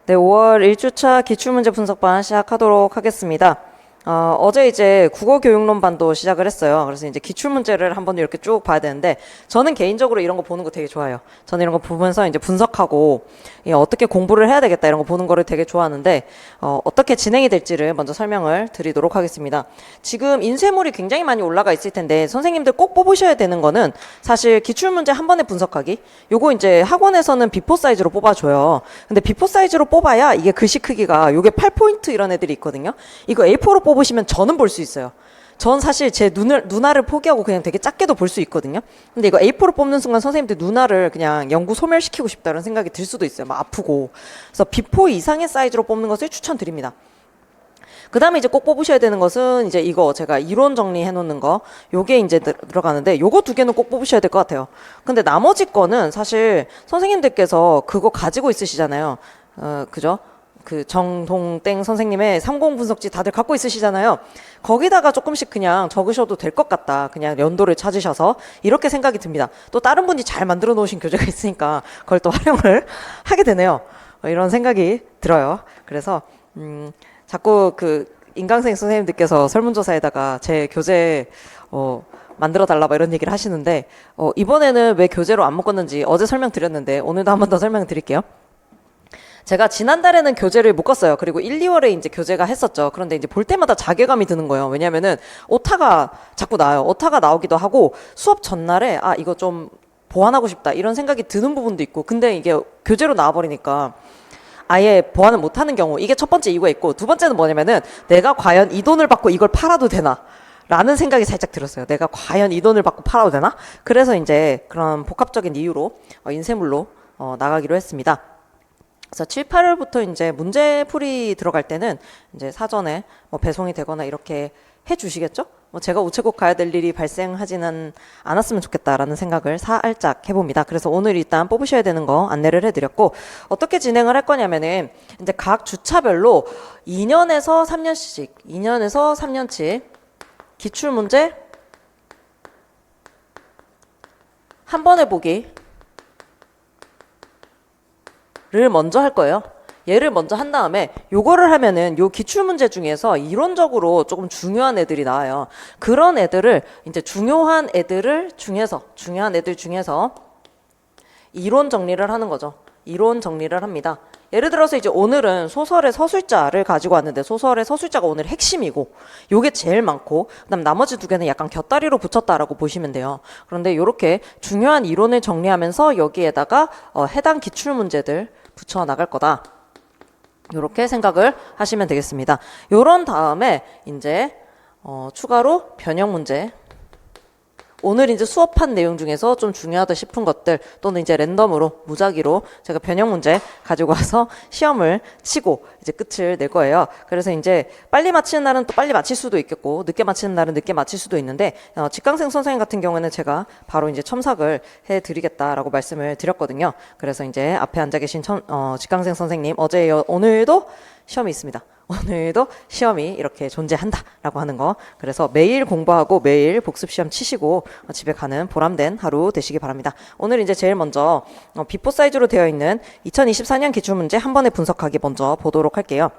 네, 5월 1주차 기출문제 분석반 시작하도록 하겠습니다. 어제 이제 국어교육론반도 시작을 했어요. 그래서 이제 기출문제를 한번 이렇게 쭉 봐야 되는데, 저는 개인적으로 이런 거 보는 거 되게 좋아해요. 저는 이런 거 보면서 이제 분석하고, 어떻게 공부를 해야 되겠다 이런 거 보는 거를 되게 좋아하는데, 어떻게 진행이 될지를 먼저 설명을 드리도록 하겠습니다. 지금 인쇄물이 굉장히 많이 올라가 있을 텐데, 선생님들 꼭 뽑으셔야 되는 거는 사실 기출문제 한 번에 분석하기. 요거 이제 학원에서는 비포 사이즈로 뽑아줘요. 근데 비포 사이즈로 뽑아야 이게 글씨 크기가 요게 8포인트 이런 애들이 있거든요. 이거 A4로 뽑으시면 저는 볼 수 있어요. 전 사실 제 눈알을 포기하고 그냥 되게 작게도 볼 수 있거든요. 근데 이거 A4로 뽑는 순간 선생님들 눈알을 그냥 영구 소멸시키고 싶다 이런 생각이 들 수도 있어요. 막 아프고. 그래서 B4 이상의 사이즈로 뽑는 것을 추천드립니다. 그 다음에 이제 꼭 뽑으셔야 되는 것은 이제 이거 제가 이론 정리해 놓는 거, 요게 이제 들어가는데 요거 두 개는 꼭 뽑으셔야 될 것 같아요. 근데 나머지 거는 사실 선생님들께서 그거 가지고 있으시잖아요. 그죠? 그 정동땡 선생님의 30 분석지 다들 갖고 있으시잖아요. 거기다가 조금씩 그냥 적으셔도 될 것 같다. 그냥 연도를 찾으셔서 이렇게 생각이 듭니다. 또 다른 분이 잘 만들어 놓으신 교재가 있으니까 그걸 또 활용을 하게 되네요. 이런 생각이 들어요. 그래서 자꾸 그 인강생 선생님들께서 설문조사에다가 제 교재 만들어 달라 막 이런 얘기를 하시는데 이번에는 왜 교재로 안 묶었는지 어제 설명드렸는데 오늘도 한 번 더 설명드릴게요. 제가 지난달에는 교재를 묶었어요. 그리고 1, 2월에 이제 교재가 했었죠. 그런데 이제 볼 때마다 자괴감이 드는 거예요. 왜냐면은 오타가 자꾸 나와요. 오타가 나오기도 하고 수업 전날에 이거 좀 보완하고 싶다 이런 생각이 드는 부분도 있고, 근데 이게 교재로 나와버리니까 아예 보완을 못하는 경우, 이게 첫 번째 이유가 있고, 두 번째는 뭐냐면은 내가 과연 이 돈을 받고 이걸 팔아도 되나? 라는 생각이 살짝 들었어요. 내가 과연 이 돈을 받고 팔아도 되나? 그래서 이제 그런 복합적인 이유로 인쇄물로 나가기로 했습니다. 그래서 7, 8월부터 이제 문제풀이 들어갈 때는 이제 사전에 배송이 되거나 이렇게 해 주시겠죠? 제가 우체국 가야 될 일이 발생하지는 않았으면 좋겠다라는 생각을 살짝 해봅니다. 그래서 오늘 일단 뽑으셔야 되는 거 안내를 해드렸고, 어떻게 진행을 할 거냐면은 이제 각 주차별로 2년에서 3년치 기출문제 한 번에 보기를 먼저 할 거예요. 얘를 먼저 한 다음에 요거를 하면은 요 기출문제 중에서 이론적으로 조금 중요한 애들이 나와요. 그런 애들을 이제 중요한 애들 중에서 이론 정리를 하는 거죠. 이론 정리를 합니다. 예를 들어서 이제 오늘은 소설의 서술자를 가지고 왔는데, 소설의 서술자가 오늘 핵심이고 요게 제일 많고, 그다음 나머지 두 개는 약간 곁다리로 붙였다라고 보시면 돼요. 그런데 요렇게 중요한 이론을 정리하면서 여기에다가 해당 기출문제들 붙여 나갈 거다. 요렇게 생각을 하시면 되겠습니다. 요런 다음에 이제 추가로 변형 문제, 오늘 이제 수업한 내용 중에서 좀 중요하다 싶은 것들, 또는 이제 랜덤으로 무작위로 제가 변형 문제 가지고 와서 시험을 치고 이제 끝을 낼 거예요. 그래서 이제 빨리 마치는 날은 또 빨리 마칠 수도 있겠고, 늦게 마치는 날은 늦게 마칠 수도 있는데, 직강생 선생님 같은 경우에는 제가 바로 이제 첨삭을 해드리겠다라고 말씀을 드렸거든요. 그래서 이제 앞에 앉아 계신 직강생 선생님, 오늘도 시험이 있습니다. 오늘도 시험이 이렇게 존재한다라고 하는 거. 그래서 매일 공부하고 매일 복습 시험 치시고 집에 가는 보람된 하루 되시기 바랍니다. 오늘 이제 제일 먼저 비포 사이즈로 되어 있는 2024년 기출문제 한 번에 분석하기 먼저 보도록 할게요.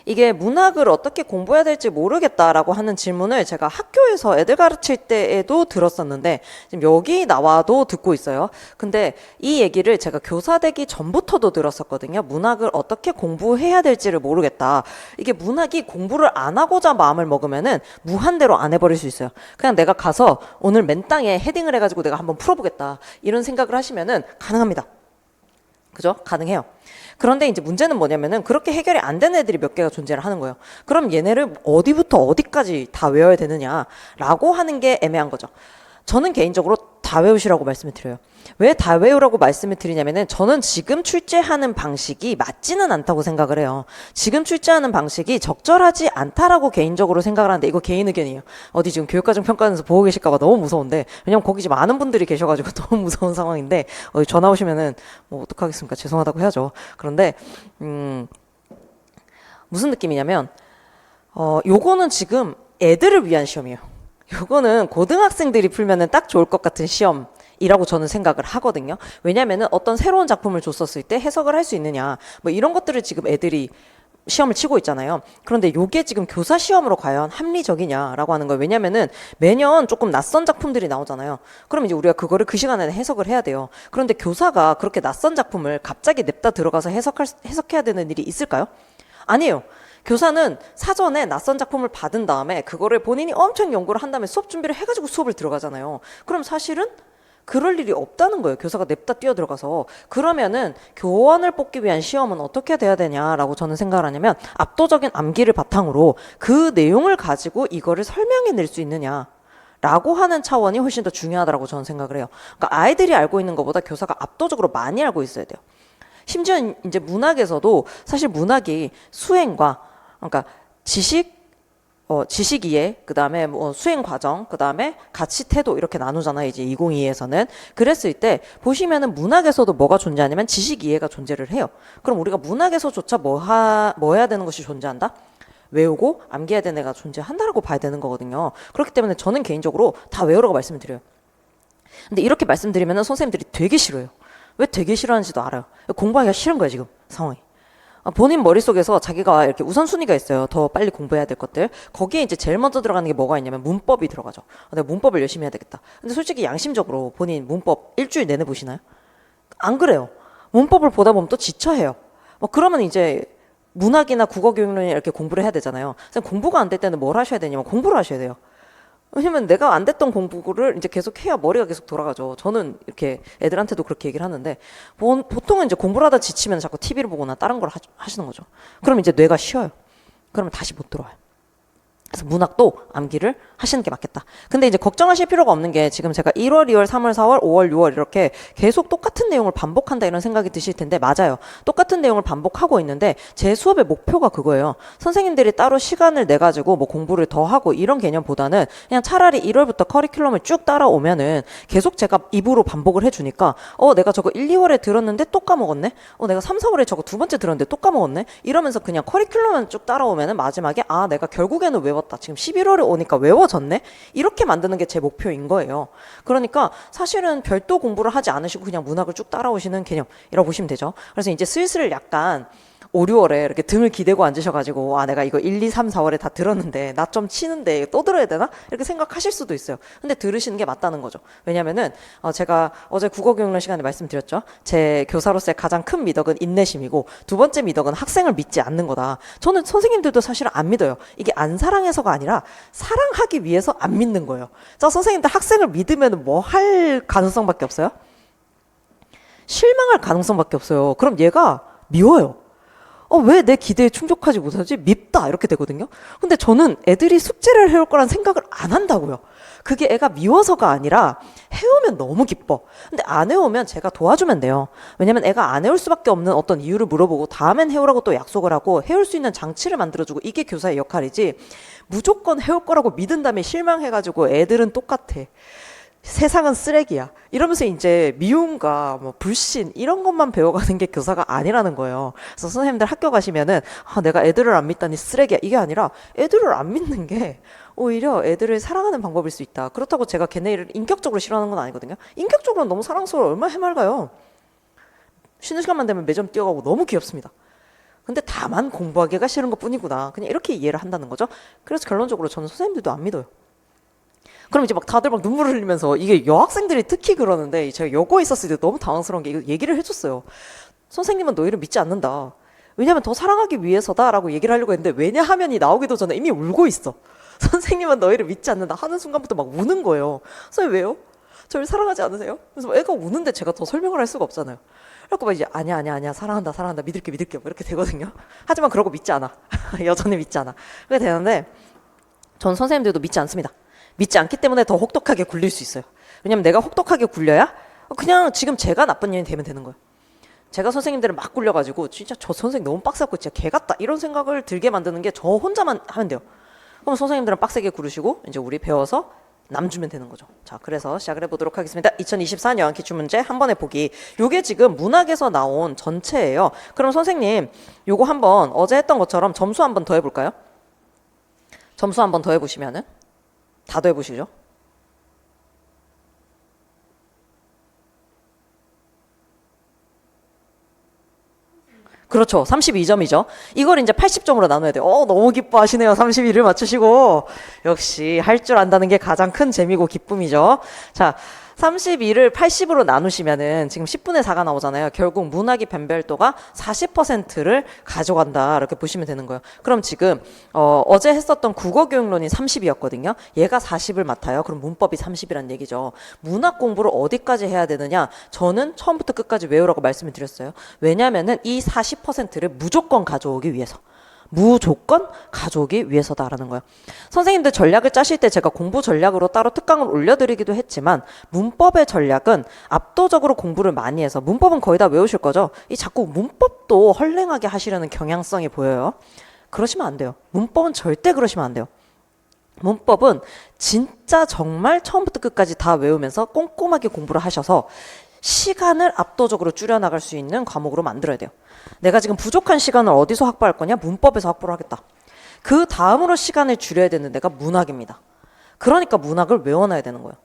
이게 문학을 어떻게 공부해야 될지 모르겠다라고 하는 질문을 제가 학교에서 애들 가르칠 때에도 들었었는데, 지금 여기 나와도 듣고 있어요. 근데 이 얘기를 제가 교사 되기 전부터도 들었었거든요. 문학을 어떻게 공부해야 될지를 모르겠다. 이게 문학이 공부를 안 하고자 마음을 먹으면은 무한대로 안 해버릴 수 있어요. 그냥 내가 가서 오늘 맨땅에 헤딩을 해가지고 내가 한번 풀어보겠다, 이런 생각을 하시면은 가능합니다. 그죠? 가능해요. 그런데 이제 문제는 뭐냐면은 그렇게 해결이 안 되는 애들이 몇 개가 존재를 하는 거예요. 그럼 얘네를 어디부터 어디까지 다 외워야 되느냐라고 하는 게 애매한 거죠. 저는 개인적으로 다 외우시라고 말씀을 드려요. 왜 다 외우라고 말씀을 드리냐면은 저는 지금 출제하는 방식이 맞지는 않다고 생각을 해요. 지금 출제하는 방식이 적절하지 않다라고 개인적으로 생각을 하는데, 이거 개인 의견이에요. 어디 지금 교육과정 평가원에서 보고 계실까봐 너무 무서운데, 왜냐면 거기 지금 많은 분들이 계셔가지고 너무 무서운 상황인데, 전화 오시면은 뭐 어떡하겠습니까? 죄송하다고 해야죠. 그런데 무슨 느낌이냐면 요거는 지금 애들을 위한 시험이에요. 요거는 고등학생들이 풀면은 딱 좋을 것 같은 시험 이라고 저는 생각을 하거든요. 왜냐면은 어떤 새로운 작품을 줬었을 때 해석을 할 수 있느냐, 뭐 이런 것들을 지금 애들이 시험을 치고 있잖아요. 그런데 요게 지금 교사 시험으로 과연 합리적이냐라고 하는 거예요. 왜냐면은 매년 조금 낯선 작품들이 나오잖아요. 그럼 이제 우리가 그거를 그 시간에는 해석을 해야 돼요. 그런데 교사가 그렇게 낯선 작품을 갑자기 냅다 들어가서 해석해야 되는 일이 있을까요? 아니에요. 교사는 사전에 낯선 작품을 받은 다음에 그거를 본인이 엄청 연구를 한 다음에 수업 준비를 해가지고 수업을 들어가잖아요. 그럼 사실은 그럴 일이 없다는 거예요. 교사가 냅다 뛰어들어가서. 그러면은 교원을 뽑기 위한 시험은 어떻게 돼야 되냐라고 저는 생각을 하냐면 압도적인 암기를 바탕으로 그 내용을 가지고 이거를 설명해낼 수 있느냐. 라고 하는 차원이 훨씬 더 중요하다고 저는 생각을 해요. 그러니까 아이들이 알고 있는 것보다 교사가 압도적으로 많이 알고 있어야 돼요. 심지어 이제 문학에서도 사실 문학이 수행과 그러니까 지식 이해, 그 다음에 뭐 수행 과정, 그 다음에 가치 태도 이렇게 나누잖아요. 이제 2022에서는. 그랬을 때 보시면은 문학에서도 뭐가 존재하냐면 지식 이해가 존재를 해요. 그럼 우리가 문학에서조차 뭐 해야 되는 것이 존재한다? 외우고 암기해야 되는 애가 존재한다라고 봐야 되는 거거든요. 그렇기 때문에 저는 개인적으로 다 외우라고 말씀을 드려요. 근데 이렇게 말씀드리면은 선생님들이 되게 싫어요. 왜 되게 싫어하는지도 알아요. 공부하기가 싫은 거예요, 지금 상황이. 본인 머릿속에서 자기가 이렇게 우선순위가 있어요. 더 빨리 공부해야 될 것들. 거기에 이제 제일 먼저 들어가는 게 뭐가 있냐면 문법이 들어가죠. 내가 문법을 열심히 해야 되겠다. 근데 솔직히 양심적으로 본인 문법 일주일 내내 보시나요? 안 그래요. 문법을 보다 보면 또 지쳐해요. 그러면 이제 문학이나 국어교육론이 이렇게 공부를 해야 되잖아요. 공부가 안 될 때는 뭘 하셔야 되냐면 공부를 하셔야 돼요. 왜냐면 내가 안 됐던 공부를 이제 계속 해야 머리가 계속 돌아가죠. 저는 이렇게 애들한테도 그렇게 얘기를 하는데, 보통은 이제 공부를 하다 지치면 자꾸 TV를 보거나 다른 걸 하시는 거죠. 그럼 이제 뇌가 쉬어요. 그러면 다시 못 들어와요. 그래서 문학도 암기를 하시는 게 맞겠다. 근데 이제 걱정하실 필요가 없는 게 지금 제가 1월, 2월, 3월, 4월, 5월, 6월 이렇게 계속 똑같은 내용을 반복한다 이런 생각이 드실 텐데 맞아요. 똑같은 내용을 반복하고 있는데 제 수업의 목표가 그거예요. 선생님들이 따로 시간을 내가지고 뭐 공부를 더 하고 이런 개념보다는 그냥 차라리 1월부터 커리큘럼을 쭉 따라오면은 계속 제가 입으로 반복을 해주니까 내가 저거 1, 2월에 들었는데 또 까먹었네? 내가 3, 4월에 저거 두 번째 들었는데 또 까먹었네? 이러면서 그냥 커리큘럼만 쭉 따라오면은 마지막에 내가 결국에는 외웠다. 지금 11월에 오니까 외워졌네? 이렇게 만드는 게 제 목표인 거예요. 그러니까 사실은 별도 공부를 하지 않으시고 그냥 문학을 쭉 따라오시는 개념이라고 보시면 되죠. 그래서 이제 슬슬 약간 5, 6월에 이렇게 등을 기대고 앉으셔가지고 내가 이거 1, 2, 3, 4월에 다 들었는데 나 좀 치는데 또 들어야 되나? 이렇게 생각하실 수도 있어요. 근데 들으시는 게 맞다는 거죠. 왜냐면은 제가 어제 국어교육론 시간에 말씀드렸죠. 제 교사로서의 가장 큰 미덕은 인내심이고 두 번째 미덕은 학생을 믿지 않는 거다. 저는 선생님들도 사실은 안 믿어요. 이게 안 사랑해서가 아니라 사랑하기 위해서 안 믿는 거예요. 자, 선생님들 학생을 믿으면 뭐 할 가능성밖에 없어요? 실망할 가능성밖에 없어요. 그럼 얘가 미워요. 왜 내 기대에 충족하지 못하지? 밉다 이렇게 되거든요. 근데 저는 애들이 숙제를 해올 거란 생각을 안 한다고요. 그게 애가 미워서가 아니라 해오면 너무 기뻐. 근데 안 해오면 제가 도와주면 돼요. 왜냐면 애가 안 해올 수밖에 없는 어떤 이유를 물어보고 다음엔 해오라고 또 약속을 하고 해올 수 있는 장치를 만들어주고 이게 교사의 역할이지 무조건 해올 거라고 믿은 다음에 실망해가지고 애들은 똑같아. 세상은 쓰레기야. 이러면서 이제 미움과 뭐 불신 이런 것만 배워가는 게 교사가 아니라는 거예요. 그래서 선생님들 학교 가시면은 내가 애들을 안 믿다니 쓰레기야. 이게 아니라 애들을 안 믿는 게 오히려 애들을 사랑하는 방법일 수 있다. 그렇다고 제가 걔네를 인격적으로 싫어하는 건 아니거든요. 인격적으로는 너무 사랑스러워. 얼마나 해맑아요. 쉬는 시간만 되면 매점 뛰어가고 너무 귀엽습니다. 근데 다만 공부하기가 싫은 것 뿐이구나. 그냥 이렇게 이해를 한다는 거죠. 그래서 결론적으로 저는 선생님들도 안 믿어요. 그럼 이제 막 다들 막 눈물을 흘리면서 이게 여학생들이 특히 그러는데 제가 여고에 있었을 때 너무 당황스러운 게 이거 얘기를 해줬어요. 선생님은 너희를 믿지 않는다. 왜냐면 더 사랑하기 위해서다라고 얘기를 하려고 했는데 왜냐하면이 나오기도 전에 이미 울고 있어. 선생님은 너희를 믿지 않는다 하는 순간부터 막 우는 거예요. 선생님 왜요? 저를 사랑하지 않으세요? 그래서 애가 우는데 제가 더 설명을 할 수가 없잖아요. 그래갖고 막 이제 아니야 사랑한다 믿을게 뭐 이렇게 되거든요. 하지만 그러고 믿지 않아. 여전히 믿지 않아. 그렇게 되는데 전 선생님들도 믿지 않습니다. 믿지 않기 때문에 더 혹독하게 굴릴 수 있어요. 왜냐면 내가 혹독하게 굴려야 그냥 지금 제가 나쁜 년이 되면 되는 거예요. 제가 선생님들을 막 굴려가지고 진짜 저 선생님 너무 빡세고 진짜 개 같다 이런 생각을 들게 만드는 게 저 혼자만 하면 돼요. 그럼 선생님들은 빡세게 구르시고 이제 우리 배워서 남 주면 되는 거죠. 자, 그래서 시작을 해보도록 하겠습니다. 2024년 기출문제 한 번에 보기. 요게 지금 문학에서 나온 전체예요. 그럼 선생님 요거 한번 어제 했던 것처럼 점수 한번 더 해볼까요? 점수 한번 더 해보시면은 다 더해보시죠. 그렇죠. 32점이죠. 이걸 이제 80점으로 나눠야 돼요. 너무 기뻐하시네요. 32를 맞추시고. 역시 할 줄 안다는 게 가장 큰 재미고 기쁨이죠. 자, 32를 80으로 나누시면은 지금 10분의 4가 나오잖아요. 결국 문학이 변별도가 40%를 가져간다. 이렇게 보시면 되는 거예요. 그럼 지금 어제 했었던 국어교육론이 30이었거든요. 얘가 40을 맡아요. 그럼 문법이 30이란 얘기죠. 문학 공부를 어디까지 해야 되느냐? 저는 처음부터 끝까지 외우라고 말씀을 드렸어요. 왜냐하면은 이 40%를 무조건 가져오기 위해서. 무조건 가져오기 위해서다라는 거예요. 선생님들 전략을 짜실 때 제가 공부 전략으로 따로 특강을 올려드리기도 했지만 문법의 전략은 압도적으로 공부를 많이 해서 문법은 거의 다 외우실 거죠. 이 자꾸 문법도 헐랭하게 하시려는 경향성이 보여요. 그러시면 안 돼요. 문법은 절대 그러시면 안 돼요. 문법은 진짜 정말 처음부터 끝까지 다 외우면서 꼼꼼하게 공부를 하셔서 시간을 압도적으로 줄여나갈 수 있는 과목으로 만들어야 돼요. 내가 지금 부족한 시간을 어디서 확보할 거냐? 문법에서 확보를 하겠다. 그 다음으로 시간을 줄여야 되는 데가 문학입니다. 그러니까 문학을 외워놔야 되는 거예요.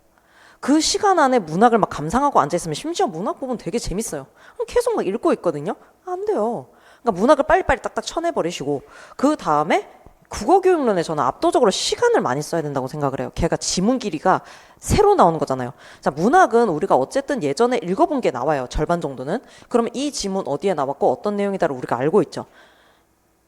그 시간 안에 문학을 막 감상하고 앉아있으면 심지어 문학 부분 되게 재밌어요. 계속 막 읽고 있거든요. 안 돼요. 그러니까 문학을 빨리빨리 딱딱 쳐내버리시고 그 다음에 국어교육론에 저는 압도적으로 시간을 많이 써야 된다고 생각을 해요. 걔가 지문 길이가 새로 나오는 거잖아요. 자, 문학은 우리가 어쨌든 예전에 읽어본 게 나와요. 절반 정도는. 그러면 이 지문 어디에 나왔고 어떤 내용이다를 우리가 알고 있죠.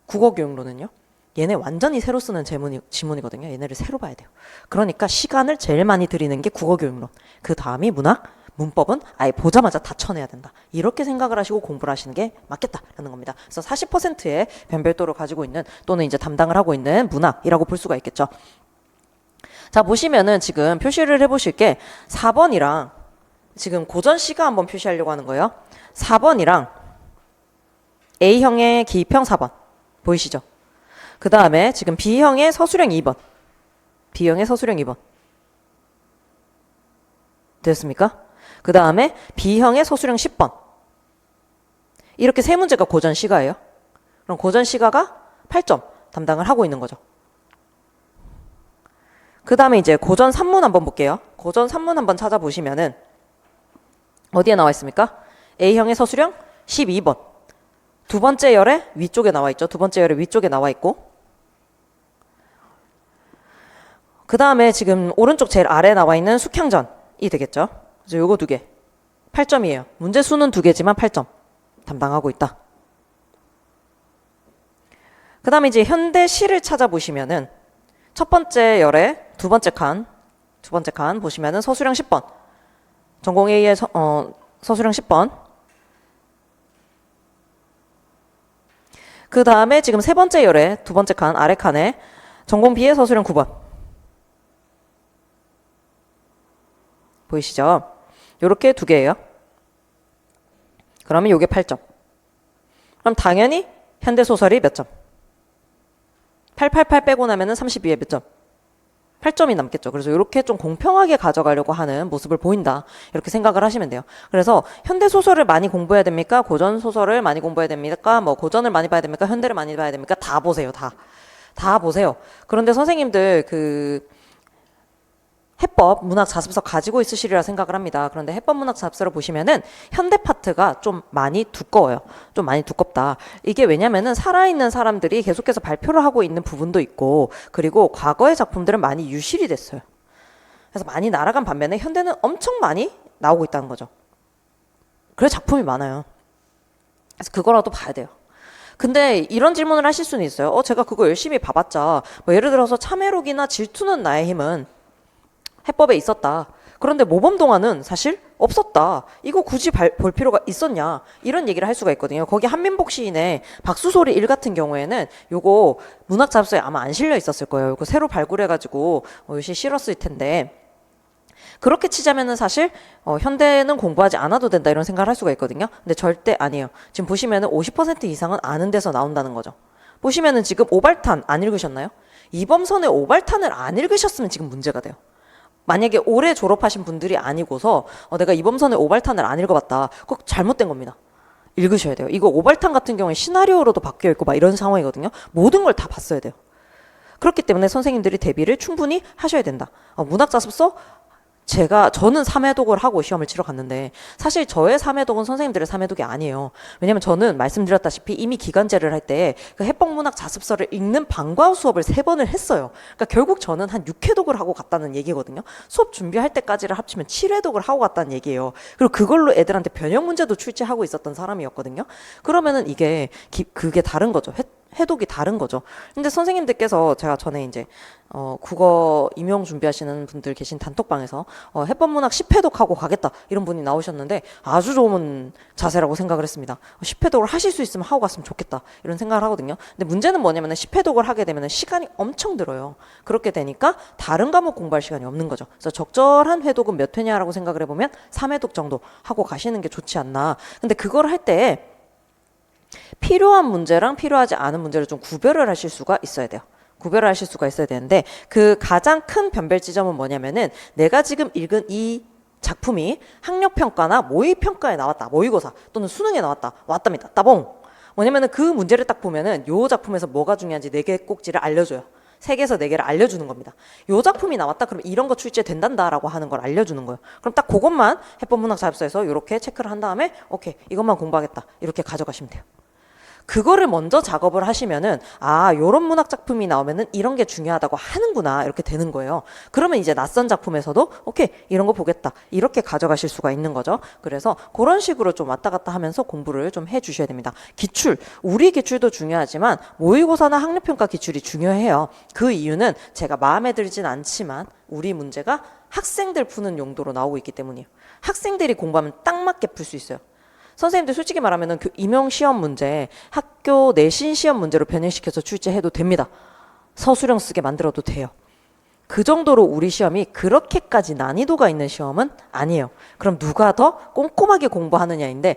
국어교육론은요. 얘네 완전히 새로 쓰는 지문이거든요. 얘네를 새로 봐야 돼요. 그러니까 시간을 제일 많이 들이는 게 국어교육론. 그 다음이 문학, 문법은 아예 보자마자 다 쳐내야 된다. 이렇게 생각을 하시고 공부를 하시는 게 맞겠다라는 겁니다. 그래서 40%의 변별도를 가지고 있는 또는 이제 담당을 하고 있는 문학이라고 볼 수가 있겠죠. 자, 보시면은 지금 표시를 해보실 게 4번이랑 지금 고전 시가 한번 표시하려고 하는 거예요. 4번이랑 A형의 기입형 4번 보이시죠? 그 다음에 지금 B형의 서술형 2번 B형의 서술형 2번 됐습니까? 그 다음에 B형의 서술형 10번 이렇게 세 문제가 고전 시가예요. 그럼 고전 시가가 8점 담당을 하고 있는 거죠. 그 다음에 이제 고전 산문 한번 볼게요. 고전 산문 한번 찾아보시면은 어디에 나와 있습니까? A형의 서술형 12번 두 번째 열의 위쪽에 나와 있죠. 두 번째 열의 위쪽에 나와 있고 그 다음에 지금 오른쪽 제일 아래에 나와 있는 숙향전이 되겠죠. 그래서 요거 두 개 8점이에요. 문제 수는 두 개지만 8점 담당하고 있다. 그 다음에 이제 현대 시를 찾아보시면은 첫 번째 열의 두 번째 칸 보시면은 서술형 10번 전공 A의 서술형 10번 그 다음에 지금 세 번째 열의 두 번째 칸 아래 칸에 전공 B의 서술형 9번 보이시죠? 요렇게 두 개예요. 그러면 요게 8점. 그럼 당연히 현대소설이 몇 점? 888 빼고 나면은 32에 몇 점? 8점이 남겠죠. 그래서 이렇게 좀 공평하게 가져가려고 하는 모습을 보인다. 이렇게 생각을 하시면 돼요. 그래서 현대소설을 많이 공부해야 됩니까? 고전소설을 많이 공부해야 됩니까? 뭐 고전을 많이 봐야 됩니까? 현대를 많이 봐야 됩니까? 다 보세요. 다 보세요. 그런데 선생님들 해법 문학 자습서 가지고 있으시리라 생각을 합니다. 그런데 해법 문학 자습서를 보시면은 현대 파트가 좀 많이 두꺼워요. 좀 많이 두껍다. 이게 왜냐면은 살아있는 사람들이 계속해서 발표를 하고 있는 부분도 있고 그리고 과거의 작품들은 많이 유실이 됐어요. 그래서 많이 날아간 반면에 현대는 엄청 많이 나오고 있다는 거죠. 그래서 작품이 많아요. 그래서 그거라도 봐야 돼요. 근데 이런 질문을 하실 수는 있어요. 제가 그거 열심히 봐봤자 뭐 예를 들어서 참회록이나 질투는 나의 힘은 해법에 있었다. 그런데 모범동화는 사실 없었다. 이거 굳이 볼 필요가 있었냐. 이런 얘기를 할 수가 있거든요. 거기 한민복 시인의 박수소리 일 같은 경우에는 요거 문학 잡서에 아마 안 실려 있었을 거예요. 요거 새로 발굴해가지고 요시 실었을 텐데 그렇게 치자면은 사실 현대는 공부하지 않아도 된다 이런 생각을 할 수가 있거든요. 근데 절대 아니에요. 지금 보시면은 50% 이상은 아는 데서 나온다는 거죠. 보시면은 지금 오발탄 안 읽으셨나요? 이범선의 오발탄을 안 읽으셨으면 지금 문제가 돼요. 만약에 올해 졸업하신 분들이 아니고서 내가 이범선의 오발탄을 안 읽어봤다. 그거 잘못된 겁니다. 읽으셔야 돼요. 이거 오발탄 같은 경우에 시나리오로도 바뀌어 있고 막 이런 상황이거든요. 모든 걸 다 봤어야 돼요. 그렇기 때문에 선생님들이 대비를 충분히 하셔야 된다. 문학 자습서 저는 3회독을 하고 시험을 치러 갔는데 사실 저의 3회독은 선생님들의 3회독이 아니에요. 왜냐면 저는 말씀드렸다시피 이미 기간제를 할 때 그 해법문학 자습서를 읽는 방과후 수업을 3번을 했어요. 그러니까 결국 저는 한 6회독을 하고 갔다는 얘기거든요. 수업 준비할 때까지를 합치면 7회독을 하고 갔다는 얘기예요. 그리고 그걸로 애들한테 변형 문제도 출제하고 있었던 사람이었거든요. 그러면은 그게 다른 거죠. 해독이 다른 거죠. 근데 선생님들께서 제가 전에 이제 국어 임용 준비하시는 분들 계신 단톡방에서 해법문학 10회독 하고 가겠다 이런 분이 나오셨는데 아주 좋은 자세라고 생각을 했습니다. 10회독을 하실 수 있으면 하고 갔으면 좋겠다 이런 생각을 하거든요. 근데 문제는 뭐냐면 10회독을 하게 되면 시간이 엄청 들어요. 그렇게 되니까 다른 과목 공부할 시간이 없는 거죠. 그래서 적절한 회독은 몇 회냐라고 생각을 해보면 3회독 정도 하고 가시는 게 좋지 않나. 근데 그걸 할 때 필요한 문제랑 필요하지 않은 문제를 좀 구별을 하실 수가 있어야 돼요. 구별을 하실 수가 있어야 되는데 그 가장 큰 변별 지점은 뭐냐면은 내가 지금 읽은 이 작품이 학력평가나 모의평가에 나왔다. 모의고사 또는 수능에 나왔다. 왔답니다. 따봉. 뭐냐면은 그 문제를 딱 보면은 요 작품에서 뭐가 중요한지 4개 꼭지를 알려줘요. 3개에서 4개를 알려주는 겁니다. 요 작품이 나왔다 그러면 이런 거 출제된단다라고 하는 걸 알려주는 거예요. 그럼 딱 그것만 해법문학 자습서에서 이렇게 체크를 한 다음에 오케이 이것만 공부하겠다 이렇게 가져가시면 돼요. 그거를 먼저 작업을 하시면은 요런 문학 작품이 나오면은 이런 게 중요하다고 하는구나 이렇게 되는 거예요. 그러면 이제 낯선 작품에서도 오케이 이런 거 보겠다 이렇게 가져가실 수가 있는 거죠. 그래서 그런 식으로 좀 왔다 갔다 하면서 공부를 좀 해주셔야 됩니다. 기출, 우리 기출도 중요하지만 모의고사나 학력평가 기출이 중요해요. 그 이유는 제가 마음에 들진 않지만 우리 문제가 학생들 푸는 용도로 나오고 있기 때문이에요. 학생들이 공부하면 딱 맞게 풀 수 있어요. 선생님들 솔직히 말하면 임용 시험 문제, 학교 내신 시험 문제로 변형시켜서 출제해도 됩니다. 서술형 쓰게 만들어도 돼요. 그 정도로 우리 시험이 그렇게까지 난이도가 있는 시험은 아니에요. 그럼 누가 더 꼼꼼하게 공부하느냐인데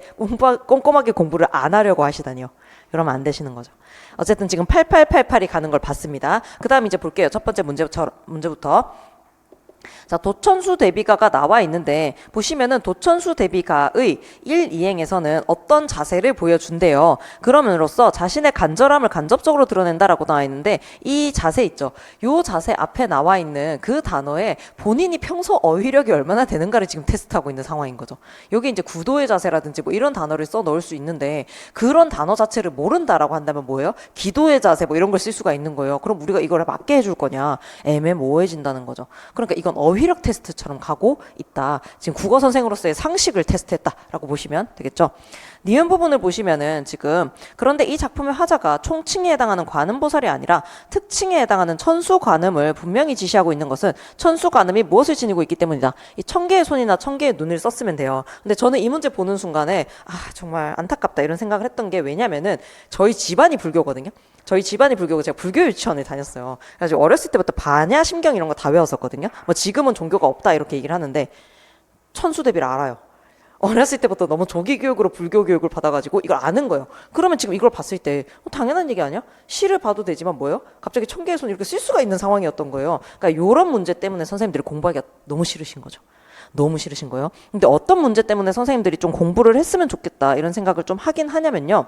꼼꼼하게 공부를 안 하려고 하시다니요. 그러면 안 되시는 거죠. 어쨌든 지금 8888이 가는 걸 봤습니다. 그 다음 이제 볼게요. 첫 번째 문제부터. 자, 도천수 대비가가 나와 있는데 보시면은 도천수 대비가의 1, 2행에서는 어떤 자세를 보여준대요. 그럼으로써 자신의 간절함을 간접적으로 드러낸다라고 나와 있는데 이 자세 있죠. 요 자세 앞에 나와 있는 그 단어에 본인이 평소 어휘력이 얼마나 되는가를 지금 테스트하고 있는 상황인 거죠. 여기 이제 구도의 자세라든지 뭐 이런 단어를 써 넣을 수 있는데 그런 단어 자체를 모른다라고 한다면 뭐예요? 기도의 자세 뭐 이런 걸 쓸 수가 있는 거예요. 그럼 우리가 이걸 맞게 해줄 거냐? 애매모호해진다는 거죠. 그러니까 이건 어휘력 테스트처럼 가고 있다. 지금 국어 선생으로서의 상식을 테스트했다라고 보시면 되겠죠. 니은 부분을 보시면은 지금 그런데 이 작품의 화자가 총칭에 해당하는 관음보살이 아니라 특칭에 해당하는 천수관음을 분명히 지시하고 있는 것은 천수관음이 무엇을 지니고 있기 때문이다. 이 1000개의 손이나 1000개의 눈을 썼으면 돼요. 근데 저는 이 문제 보는 순간에 정말 안타깝다 이런 생각을 했던 게 왜냐면은 저희 집안이 불교거든요. 저희 집안이 불교고 제가 불교 유치원에 다녔어요. 그래서 어렸을 때부터 반야, 심경 이런 거 다 외웠었거든요. 뭐 지금은 종교가 없다 이렇게 얘기를 하는데 천수대비를 알아요. 어렸을 때부터 너무 조기 교육으로 불교 교육을 받아가지고 이걸 아는 거예요. 그러면 지금 이걸 봤을 때 당연한 얘기 아니야? 시를 봐도 되지만 뭐예요? 갑자기 1000개의 손 이렇게 쓸 수가 있는 상황이었던 거예요. 그러니까 이런 문제 때문에 선생님들이 공부하기가 너무 싫으신 거죠. 너무 싫으신 거예요. 근데 어떤 문제 때문에 선생님들이 좀 공부를 했으면 좋겠다 이런 생각을 좀 하긴 하냐면요.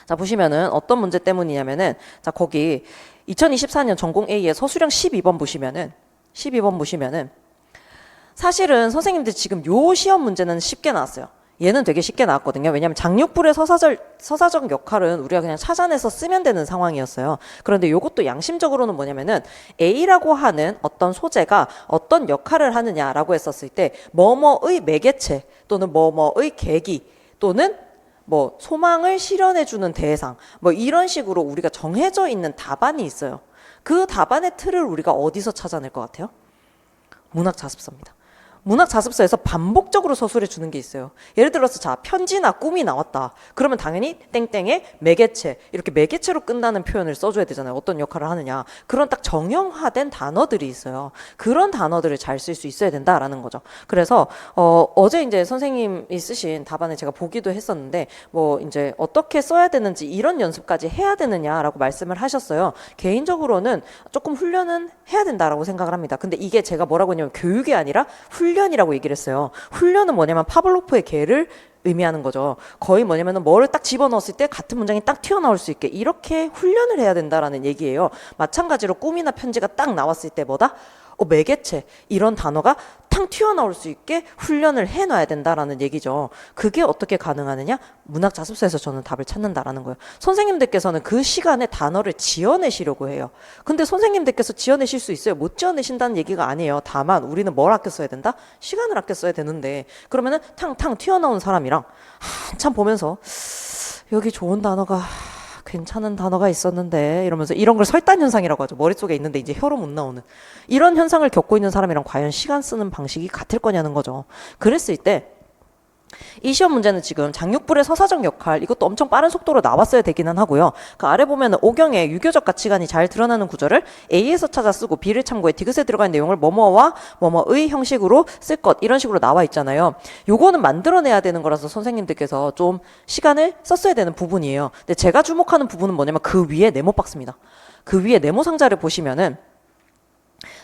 자, 보시면은 어떤 문제 때문이냐면은 자, 거기 2024년 전공 A의 서술형 12번 보시면은 사실은 선생님들 지금 요 시험 문제는 쉽게 나왔어요. 얘는 되게 쉽게 나왔거든요. 왜냐하면 장육불의 서사적 역할은 우리가 그냥 찾아내서 쓰면 되는 상황이었어요. 그런데 요것도 양심적으로는 뭐냐면은 A라고 하는 어떤 소재가 어떤 역할을 하느냐라고 했었을 때 뭐뭐의 매개체 또는 뭐뭐의 계기 또는 뭐 소망을 실현해주는 대상 뭐 이런 식으로 우리가 정해져 있는 답안이 있어요. 그 답안의 틀을 우리가 어디서 찾아낼 것 같아요? 문학 자습서입니다. 문학 자습서에서 반복적으로 서술해 주는 게 있어요. 예를 들어서 자 편지나 꿈이 나왔다. 그러면 당연히 땡땡의 매개체 이렇게 매개체로 끝나는 표현을 써줘야 되잖아요. 어떤 역할을 하느냐. 그런 딱 정형화된 단어들이 있어요. 그런 단어들을 잘 쓸 수 있어야 된다라는 거죠. 그래서 어제 이제 선생님이 쓰신 답안을 제가 보기도 했었는데 뭐 이제 어떻게 써야 되는지 이런 연습까지 해야 되느냐라고 말씀을 하셨어요. 개인적으로는 조금 훈련은 해야 된다라고 생각을 합니다. 근데 이게 제가 뭐라고 했냐면 교육이 아니라 훈련이라고 얘기를 했어요. 훈련은 뭐냐면 파블로프의 개를 의미하는 거죠. 거의 뭐냐면은 뭐를 딱 집어넣었을 때 같은 문장이 딱 튀어나올 수 있게 이렇게 훈련을 해야 된다라는 얘기예요. 마찬가지로 꿈이나 편지가 딱 나왔을 때 뭐다? 매개체 이런 단어가 탕 튀어나올 수 있게 훈련을 해놔야 된다라는 얘기죠. 그게 어떻게 가능하느냐? 문학 자습서에서 저는 답을 찾는다라는 거예요. 선생님들께서는 그 시간에 단어를 지어내시려고 해요. 근데 선생님들께서 지어내실 수 있어요. 못 지어내신다는 얘기가 아니에요. 다만 우리는 뭘 아껴 써야 된다? 시간을 아껴 써야 되는데 그러면은 탕탕 튀어나온 사람이랑 한참 보면서 여기 좋은 단어가 괜찮은 단어가 있었는데 이러면서 이런 걸 설단 현상이라고 하죠. 머릿속에 있는데 이제 혀로 못 나오는 이런 현상을 겪고 있는 사람이랑 과연 시간 쓰는 방식이 같을 거냐는 거죠. 그랬을 때 이 시험 문제는 지금 장육불의 서사적 역할 이것도 엄청 빠른 속도로 나왔어야 되기는 하고요. 그 아래 보면은 오경의 유교적 가치관이 잘 드러나는 구절을 A에서 찾아 쓰고 B를 참고해 디귿에 들어간 내용을 뭐뭐와 뭐뭐의 형식으로 쓸 것 이런 식으로 나와 있잖아요. 요거는 만들어내야 되는 거라서 선생님들께서 좀 시간을 썼어야 되는 부분이에요. 근데 제가 주목하는 부분은 뭐냐면 그 위에 네모 박스입니다. 그 위에 네모 상자를 보시면은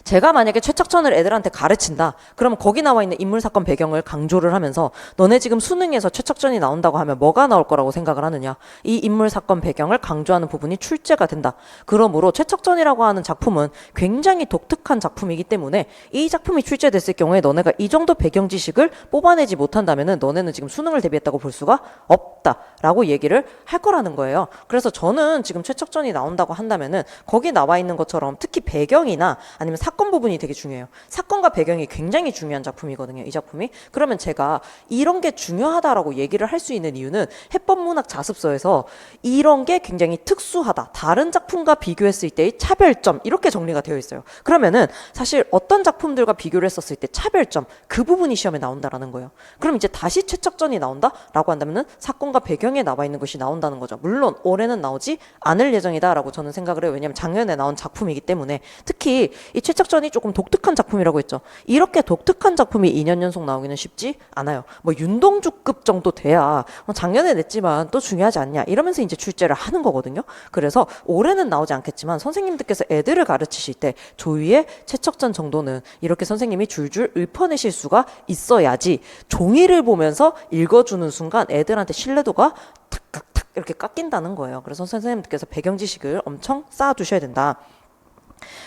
제가 만약에 최척천을 애들한테 가르친다. 그러면 거기 나와 있는 인물 사건 배경을 강조를 하면서 너네 지금 수능에서 최척천이 나온다고 하면 뭐가 나올 거라고 생각을 하느냐. 이 인물 사건 배경을 강조하는 부분이 출제가 된다. 그러므로 최척천이라고 하는 작품은 굉장히 독특한 작품이기 때문에 이 작품이 출제됐을 경우에 너네가 이 정도 배경 지식을 뽑아내지 못한다면은 너네는 지금 수능을 대비했다고 볼 수가 없다라고 얘기를 할 거라는 거예요. 그래서 저는 지금 최척천이 나온다고 한다면은 거기 나와 있는 것처럼 특히 배경이나 아니면 사건 부분이 되게 중요해요. 사건과 배경이 굉장히 중요한 작품이거든요. 이 작품이. 그러면 제가 이런 게 중요하다라고 얘기를 할 수 있는 이유는 해법문학 자습서에서 이런 게 굉장히 특수하다. 다른 작품과 비교했을 때의 차별점 이렇게 정리가 되어 있어요. 그러면은 사실 어떤 작품들과 비교를 했었을 때 차별점 그 부분이 시험에 나온다라는 거예요. 그럼 이제 다시 최척전이 나온다라고 한다면은 사건과 배경에 나와 있는 것이 나온다는 거죠. 물론 올해는 나오지 않을 예정이다라고 저는 생각을 해요. 왜냐하면 작년에 나온 작품이기 때문에 특히 이 최척전이 조금 독특한 작품이라고 했죠. 이렇게 독특한 작품이 2년 연속 나오기는 쉽지 않아요. 뭐 윤동주급 정도 돼야 작년에 냈지만 또 중요하지 않냐 이러면서 이제 출제를 하는 거거든요. 그래서 올해는 나오지 않겠지만 선생님들께서 애들을 가르치실 때 조이의 최척전 정도는 이렇게 선생님이 줄줄 읊어내실 수가 있어야지 종이를 보면서 읽어주는 순간 애들한테 신뢰도가 탁탁탁 이렇게 깎인다는 거예요. 그래서 선생님들께서 배경 지식을 엄청 쌓아두셔야 된다.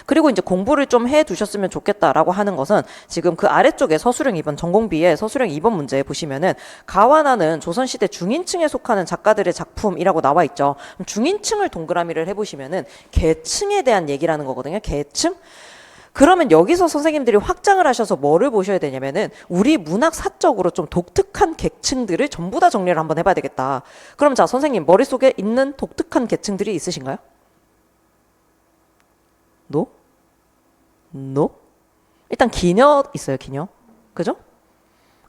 그리고 이제 공부를 좀 해두셨으면 좋겠다라고 하는 것은 지금 그 아래쪽에 서술형 2번 전공비의 서술형 2번 문제 보시면은 가와나는 조선시대 중인층에 속하는 작가들의 작품이라고 나와 있죠. 중인층을 동그라미를 해보시면은 계층에 대한 얘기라는 거거든요. 계층? 그러면 여기서 선생님들이 확장을 하셔서 뭐를 보셔야 되냐면은 우리 문학사적으로 좀 독특한 계층들을 전부 다 정리를 한번 해봐야 되겠다. 그럼 자 선생님 머릿속에 있는 독특한 계층들이 있으신가요? 노? 일단 기녀 있어요. 기녀. 그죠?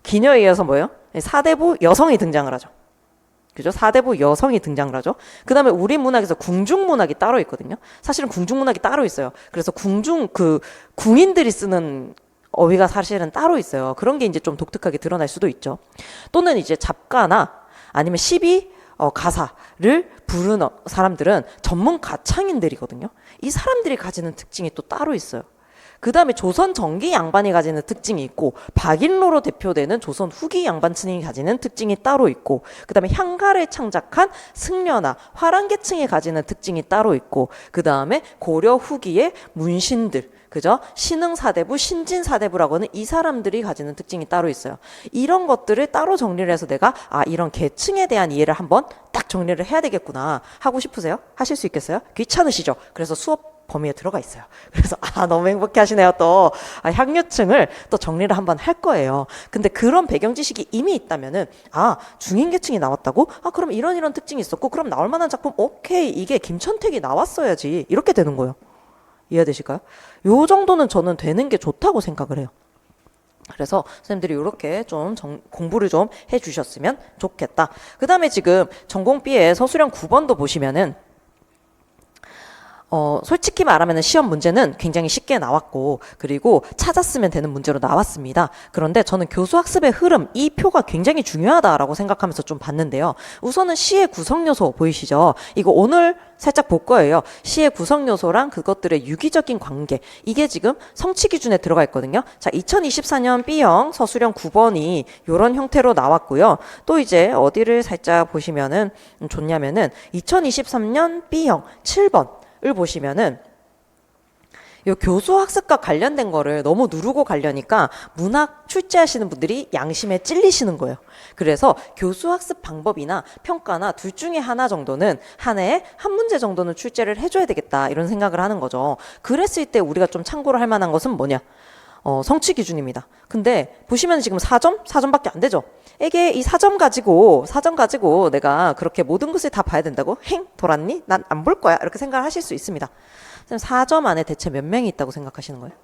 기녀에 이어서 뭐예요? 사대부 여성이 등장을 하죠. 그죠? 사대부 여성이 등장을 하죠. 그 다음에 우리 문학에서 궁중문학이 따로 있거든요. 사실은 궁중문학이 따로 있어요. 그래서 궁인들이 쓰는 어휘가 사실은 따로 있어요. 그런 게 이제 좀 독특하게 드러날 수도 있죠. 또는 이제 잡가나 아니면 시비 가사를 부르는 사람들은 전문 가창인들이거든요. 이 사람들이 가지는 특징이 또 따로 있어요. 그 다음에 조선 전기 양반이 가지는 특징이 있고 박인로로 대표되는 조선 후기 양반층이 가지는 특징이 따로 있고 그 다음에 향가를 창작한 승려나 화랑계층이 가지는 특징이 따로 있고 그 다음에 고려 후기의 문신들 그죠? 신흥사대부, 신진사대부라고 하는 이 사람들이 가지는 특징이 따로 있어요. 이런 것들을 따로 정리를 해서 내가 이런 계층에 대한 이해를 한번 딱 정리를 해야 되겠구나 하고 싶으세요? 하실 수 있겠어요? 귀찮으시죠? 그래서 수업 범위에 들어가 있어요. 그래서 너무 행복해 하시네요. 또 향유층을 또 정리를 한번 할 거예요. 근데 그런 배경 지식이 이미 있다면은 중인계층이 나왔다고? 그럼 이런 특징이 있었고 그럼 나올 만한 작품 오케이 이게 김천택이 나왔어야지 이렇게 되는 거예요. 이해되실까요? 요 정도는 저는 되는 게 좋다고 생각을 해요. 그래서 선생님들이 이렇게 좀 공부를 좀 해주셨으면 좋겠다. 그 다음에 지금 전공B의 서술형 9번도 보시면은 솔직히 말하면 시험 문제는 굉장히 쉽게 나왔고 그리고 찾았으면 되는 문제로 나왔습니다. 그런데 저는 교수학습의 흐름 이 표가 굉장히 중요하다라고 생각하면서 좀 봤는데요. 우선은 시의 구성 요소 보이시죠? 이거 오늘 살짝 볼 거예요. 시의 구성 요소랑 그것들의 유기적인 관계 이게 지금 성취 기준에 들어가 있거든요. 자, 2024년 B형 서술형 9번이 이런 형태로 나왔고요. 또 이제 어디를 살짝 보시면은 좋냐면은 2023년 B형 7번 을 보시면은 요 교수학습과 관련된 거를 너무 누르고 가려니까 문학 출제하시는 분들이 양심에 찔리시는 거예요. 그래서 교수학습 방법이나 평가나 둘 중에 하나 정도는 한 해에 한 문제 정도는 출제를 해줘야 되겠다 이런 생각을 하는 거죠. 그랬을 때 우리가 좀 참고를 할 만한 것은 뭐냐? 성취 기준입니다. 근데 보시면 지금 4점? 4점밖에 안 되죠. 이게 이 4점 가지고 내가 그렇게 모든 것을 다 봐야 된다고? 행? 돌았니? 난 안 볼 거야. 이렇게 생각을 하실 수 있습니다. 4점 안에 대체 몇 명이 있다고 생각하시는 거예요?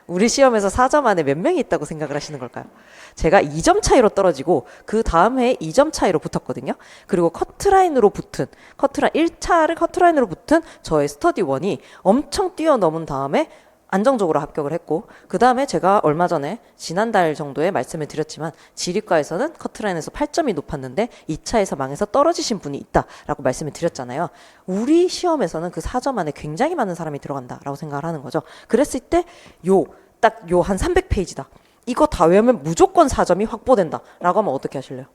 우리 시험에서 4점 안에 몇 명이 있다고 생각을 하시는 걸까요? 제가 2점 차이로 떨어지고 그 다음 해에 2점 차이로 붙었거든요. 그리고 커트라인 1차를 커트라인으로 붙은 저의 스터디1이 엄청 뛰어넘은 다음에 안정적으로 합격을 했고, 그 다음에 제가 얼마 전에 지난달 정도에 말씀을 드렸지만 지리과에서는 커트라인에서 8점이 높았는데 2차에서 망해서 떨어지신 분이 있다라고 말씀을 드렸잖아요. 우리 시험에서는 그 4점 안에 굉장히 많은 사람이 들어간다라고 생각을 하는 거죠. 그랬을 때 딱 한 300페이지다. 이거 다 외우면 무조건 4점이 확보된다 라고 하면 어떻게 하실래요?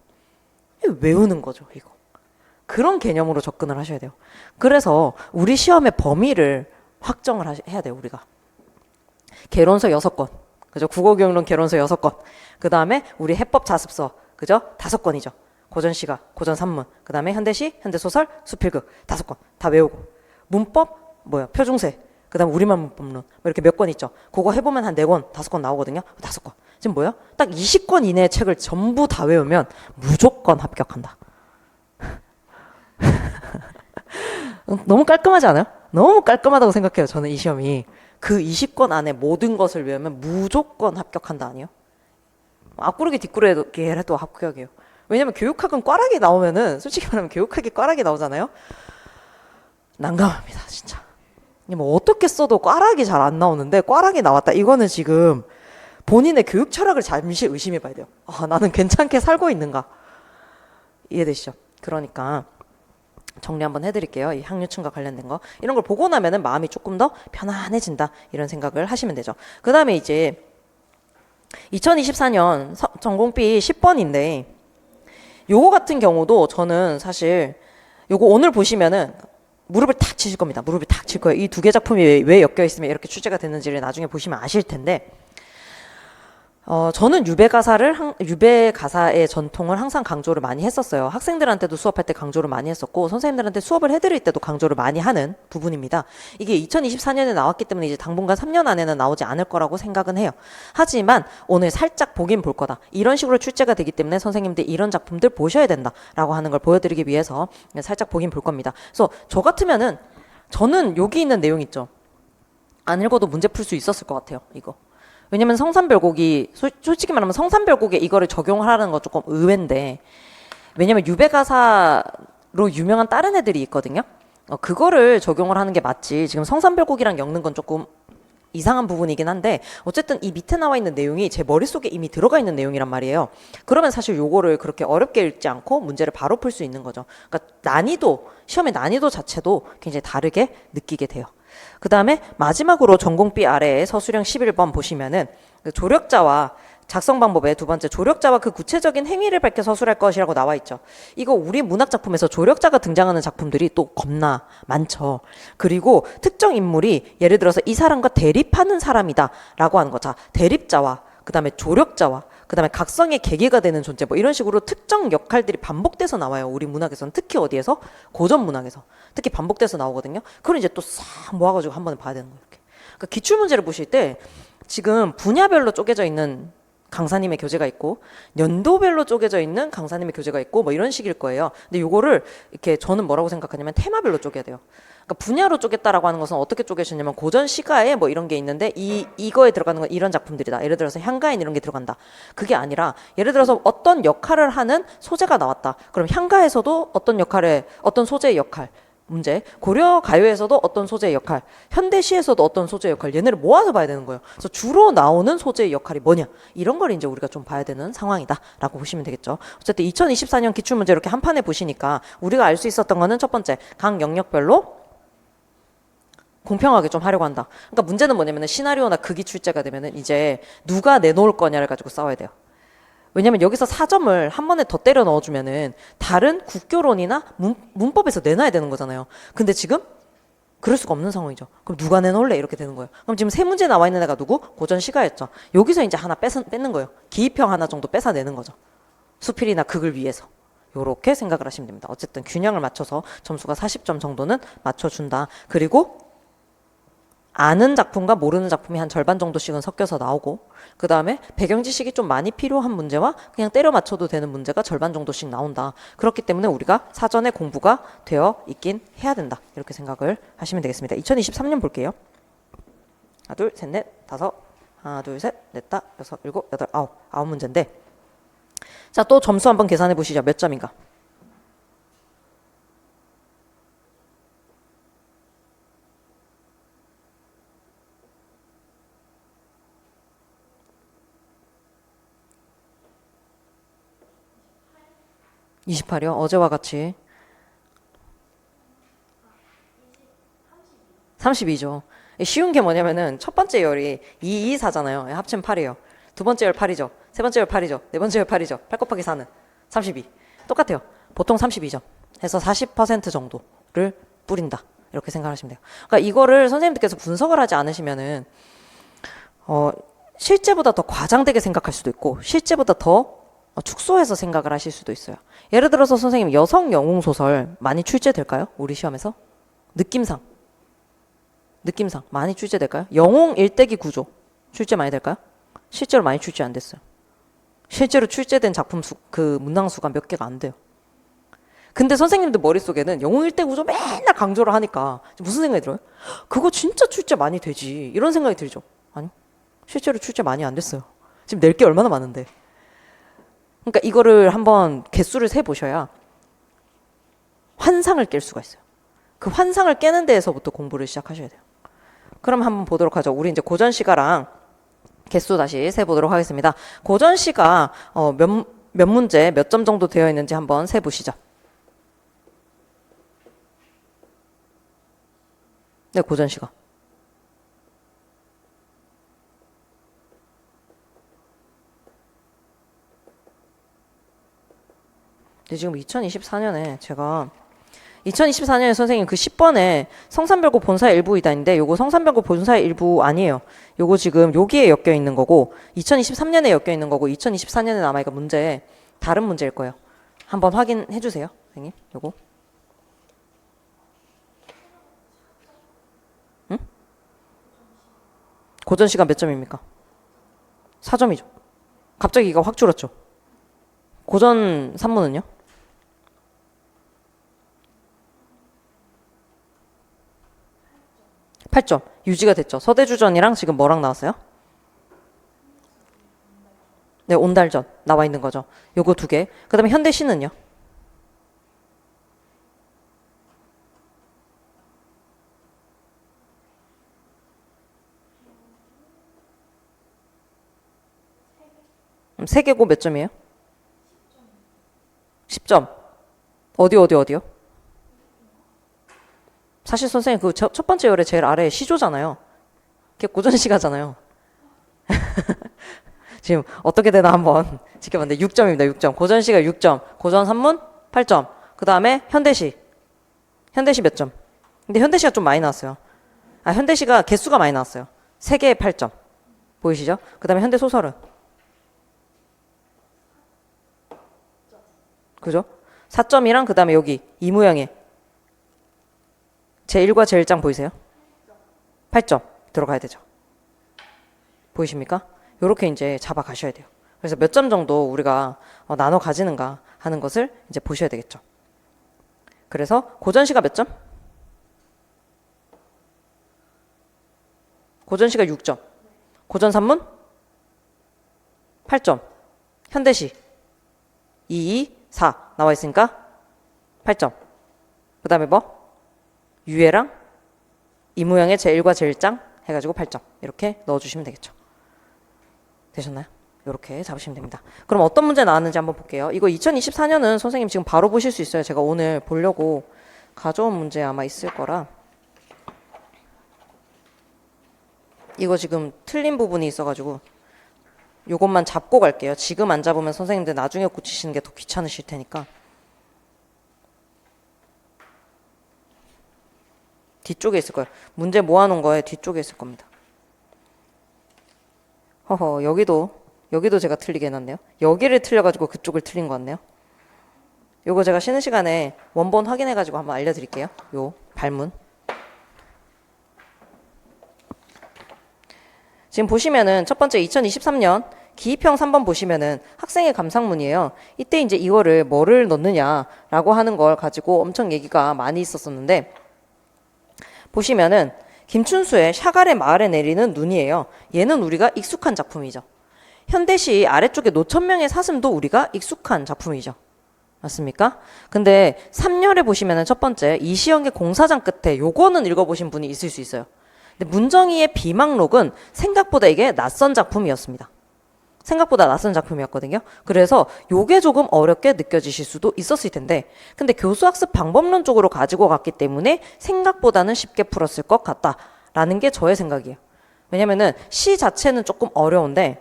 외우는 거죠, 이거. 그런 개념으로 접근을 하셔야 돼요. 그래서 우리 시험의 범위를 확정을 해야 돼요, 우리가. 개론서 6권. 그죠? 국어교육론 개론서 6권. 그 다음에 우리 해법 자습서. 그죠? 5권이죠. 고전시가, 고전산문. 그 다음에 현대시, 현대소설, 수필극. 5권. 다 외우고. 문법, 표중세. 그 다음에 우리말 문법론. 이렇게 몇 권 있죠. 그거 해보면 한 4권, 5권 나오거든요. 5권. 지금 딱 20권 이내의 책을 전부 다 외우면 무조건 합격한다. 너무 깔끔하지 않아요? 너무 깔끔하다고 생각해요. 저는 이 시험이. 그 20권 안에 모든 것을 외우면 무조건 합격한다 아니에요? 앞구르기 뒷구르기 해도 합격이에요. 왜냐면 교육학은 꽈락이 나오면은 솔직히 말하면 교육학이 꽈락이 나오잖아요. 난감합니다 진짜. 어떻게 써도 꽈락이 잘 안 나오는데 꽈락이 나왔다. 이거는 지금 본인의 교육 철학을 잠시 의심해 봐야 돼요. 나는 괜찮게 살고 있는가? 이해되시죠? 그러니까 정리 한번 해드릴게요. 이 학류층과 관련된 거. 이런 걸 보고 나면은 마음이 조금 더 편안해진다. 이런 생각을 하시면 되죠. 그 다음에 이제 2024년 전공비 10번인데 요거 같은 경우도 저는 사실 요거 오늘 보시면은 무릎을 탁 치실 겁니다. 무릎을 탁 칠 거예요. 이 두 개 작품이 왜 엮여 있으면 이렇게 출제가 됐는지를 나중에 보시면 아실 텐데 저는 유배가사의 전통을 항상 강조를 많이 했었어요. 학생들한테도 수업할 때 강조를 많이 했었고, 선생님들한테 수업을 해드릴 때도 강조를 많이 하는 부분입니다. 이게 2024년에 나왔기 때문에 이제 당분간 3년 안에는 나오지 않을 거라고 생각은 해요. 하지만 오늘 살짝 보긴 볼 거다. 이런 식으로 출제가 되기 때문에 선생님들 이런 작품들 보셔야 된다라고 하는 걸 보여드리기 위해서 살짝 보긴 볼 겁니다. 그래서 저 같으면은 저는 여기 있는 내용 있죠. 안 읽어도 문제 풀 수 있었을 것 같아요. 이거. 왜냐면 성산별곡이 솔직히 말하면 성산별곡에 이거를 적용하라는 거 조금 의외인데, 왜냐면 유배가사로 유명한 다른 애들이 있거든요. 그거를 적용을 하는 게 맞지. 지금 성산별곡이랑 엮는 건 조금 이상한 부분이긴 한데, 어쨌든 이 밑에 나와 있는 내용이 제 머릿속에 이미 들어가 있는 내용이란 말이에요. 그러면 사실 요거를 그렇게 어렵게 읽지 않고 문제를 바로 풀 수 있는 거죠. 그러니까 시험의 난이도 자체도 굉장히 다르게 느끼게 돼요. 그 다음에 마지막으로 전공비 아래에 서술형 11번 보시면은 그 조력자와 작성 방법의 두 번째, 조력자와 그 구체적인 행위를 밝혀 서술할 것이라고 나와 있죠. 이거 우리 문학 작품에서 조력자가 등장하는 작품들이 또 겁나 많죠. 그리고 특정 인물이 예를 들어서 이 사람과 대립하는 사람이다 라고 하는 거. 자, 대립자와 그 다음에 조력자와 그 다음에 각성의 계기가 되는 존재, 이런 식으로 특정 역할들이 반복돼서 나와요. 우리 문학에서는. 특히 어디에서? 고전 문학에서. 특히 반복돼서 나오거든요. 그걸 이제 또 싹 모아가지고 한 번에 봐야 되는 거예요. 이렇게. 그러니까 기출문제를 보실 때 지금 분야별로 쪼개져 있는 강사님의 교재가 있고 연도별로 쪼개져 있는 강사님의 교재가 있고 이런 식일 거예요. 근데 요거를 이렇게 저는 뭐라고 생각하냐면 테마별로 쪼개야 돼요. 그러니까 분야로 쪼갰다라고 하는 것은 어떻게 쪼개시냐면 고전 시가에 이런 게 있는데 이거에 들어가는 건 이런 작품들이다. 예를 들어서 향가인 이런 게 들어간다. 그게 아니라 예를 들어서 어떤 역할을 하는 소재가 나왔다. 그럼 향가에서도 어떤 소재의 역할 문제, 고려 가요에서도 어떤 소재의 역할, 현대시에서도 어떤 소재의 역할, 얘네를 모아서 봐야 되는 거예요. 그래서 주로 나오는 소재의 역할이 뭐냐, 이런 걸 이제 우리가 좀 봐야 되는 상황이다라고 보시면 되겠죠. 어쨌든 2024년 기출문제 이렇게 한 판에 보시니까 우리가 알 수 있었던 거는 첫 번째, 각 영역별로 공평하게 좀 하려고 한다. 그러니까 문제는 뭐냐면 시나리오나 극이 출제가 되면은 이제 누가 내놓을 거냐를 가지고 싸워야 돼요. 왜냐면 여기서 4점을 한 번에 더 때려 넣어주면은 다른 국교론이나 문법에서 내놔야 되는 거잖아요. 근데 지금 그럴 수가 없는 상황이죠. 그럼 누가 내놓을래? 이렇게 되는 거예요. 그럼 지금 세 문제 나와 있는 애가 누구? 고전시가였죠. 여기서 이제 하나 뺏는 거예요. 기입형 하나 정도 뺏어내는 거죠. 수필이나 극을 위해서. 요렇게 생각을 하시면 됩니다. 어쨌든 균형을 맞춰서 점수가 40점 정도는 맞춰준다. 그리고 아는 작품과 모르는 작품이 한 절반 정도씩은 섞여서 나오고, 그 다음에 배경 지식이 좀 많이 필요한 문제와 그냥 때려 맞춰도 되는 문제가 절반 정도씩 나온다. 그렇기 때문에 우리가 사전에 공부가 되어 있긴 해야 된다. 이렇게 생각을 하시면 되겠습니다. 2023년 볼게요. 하나, 둘, 셋, 넷, 다섯. 하나, 둘, 셋, 넷, 다, 여섯, 일곱, 여덟, 아홉 문제인데, 자, 또 점수 한번 계산해 보시죠. 몇 점인가? 28이요? 어제와 같이 32죠. 쉬운 게 뭐냐면은 첫 번째 열이 2, 2, 4잖아요. 합치면 8이에요. 두 번째 열 8이죠. 세 번째 열 8이죠. 네 번째 열 8이죠. 8 곱하기 4는 32. 똑같아요. 보통 32점. 해서 40% 정도를 뿌린다. 이렇게 생각하시면 돼요. 그러니까 이거를 선생님들께서 분석을 하지 않으시면은 실제보다 더 과장되게 생각할 수도 있고 실제보다 더 축소해서 생각을 하실 수도 있어요. 예를 들어서 선생님 여성 영웅 소설 많이 출제될까요? 우리 시험에서? 느낌상 많이 출제될까요? 영웅 일대기 구조 출제 많이 될까요? 실제로 많이 출제 안 됐어요. 실제로 출제된 작품 수, 그 문항 수가 몇 개가 안 돼요. 근데 선생님들 머릿속에는 영웅 일대 구조 맨날 강조를 하니까 무슨 생각이 들어요? 그거 진짜 출제 많이 되지. 이런 생각이 들죠. 아니, 실제로 출제 많이 안 됐어요. 지금 낼 게 얼마나 많은데. 그러니까 이거를 한번 개수를 세 보셔야 환상을 깰 수가 있어요. 그 환상을 깨는 데에서부터 공부를 시작하셔야 돼요. 그럼 한번 보도록 하죠. 우리 이제 고전시가랑 개수 다시 세 보도록 하겠습니다. 고전시가 몇 문제 몇 점 정도 되어 있는지 한번 세 보시죠. 네, 고전시가. 근데 지금 2024년에 제가 2024년에 선생님 그 10번에 성산별고 본사의 일부이다인데 요거 성산별고 본사의 일부 아니에요. 요거 지금 여기에 엮여 있는 거고 2023년에 엮여 있는 거고 2024년에 남아있는 문제 다른 문제일 거예요. 한번 확인해 주세요. 선생님 요거. 응? 고전 시간 몇 점입니까? 4점이죠. 갑자기 이거 확 줄었죠. 고전 산문은요? 8점. 유지가 됐죠. 서대주전이랑 지금 뭐랑 나왔어요? 네, 온달전 나와 있는 거죠. 요거 두 개. 그 다음에 현대시는요? 세 개고 몇 점이에요? 10점. 어디요? 사실 선생님 그 첫 번째 열의 제일 아래 시조잖아요. 그게 고전시가잖아요. 지금 어떻게 되나 한번 지켜봤는데 6점입니다. 6점. 고전시가 6점. 고전 산문 8점. 그 다음에 현대시. 현대시 몇 점? 근데 현대시가 좀 많이 나왔어요. 현대시가 개수가 많이 나왔어요. 3개에 8점. 보이시죠? 그 다음에 현대소설은? 그죠? 4점이랑 그 다음에 여기 이무영의 제1과 제1장 보이세요? 8점 들어가야 되죠. 보이십니까? 요렇게 이제 잡아 가셔야 돼요. 그래서 몇 점 정도 우리가 나눠 가지는가 하는 것을 이제 보셔야 되겠죠. 그래서 고전시가 몇 점? 고전시가 6점. 고전산문? 8점. 현대시 2, 4 나와 있으니까 8점. 그 다음에 뭐? 유해랑 이무영의 제1과 제1장 해가지고 8점. 이렇게 넣어주시면 되겠죠. 되셨나요? 이렇게 잡으시면 됩니다. 그럼 어떤 문제 나왔는지 한번 볼게요. 이거 2024년은 선생님 지금 바로 보실 수 있어요. 제가 오늘 보려고 가져온 문제 아마 있을 거라. 이거 지금 틀린 부분이 있어가지고 요것만 잡고 갈게요. 지금 안 잡으면 선생님들 나중에 고치시는 게 더 귀찮으실 테니까. 뒤쪽에 있을 거예요. 문제 모아놓은 거에 뒤쪽에 있을 겁니다. 허허, 여기도 제가 틀리게 해놨네요. 여기를 틀려가지고 그쪽을 틀린 것 같네요. 요거 제가 쉬는 시간에 원본 확인해가지고 한번 알려드릴게요. 요 발문. 지금 보시면은 첫 번째 2023년 기입형 3번 보시면은 학생의 감상문이에요. 이때 이제 이거를 뭐를 넣느냐라고 하는 걸 가지고 엄청 얘기가 많이 있었었는데, 보시면은 김춘수의 샤갈의 마을에 내리는 눈이에요. 얘는 우리가 익숙한 작품이죠. 현대시 아래쪽에 노천명의 사슴도 우리가 익숙한 작품이죠. 맞습니까? 근데 3열에 보시면은 첫 번째 이시영의 공사장 끝에 요거는 읽어보신 분이 있을 수 있어요. 근데 문정희의 비망록은 생각보다 이게 낯선 작품이었습니다. 생각보다 낯선 작품이었거든요. 그래서 요게 조금 어렵게 느껴지실 수도 있었을 텐데, 근데 교수학습 방법론 쪽으로 가지고 갔기 때문에 생각보다는 쉽게 풀었을 것 같다라는 게 저의 생각이에요. 왜냐면은 시 자체는 좀 어려운데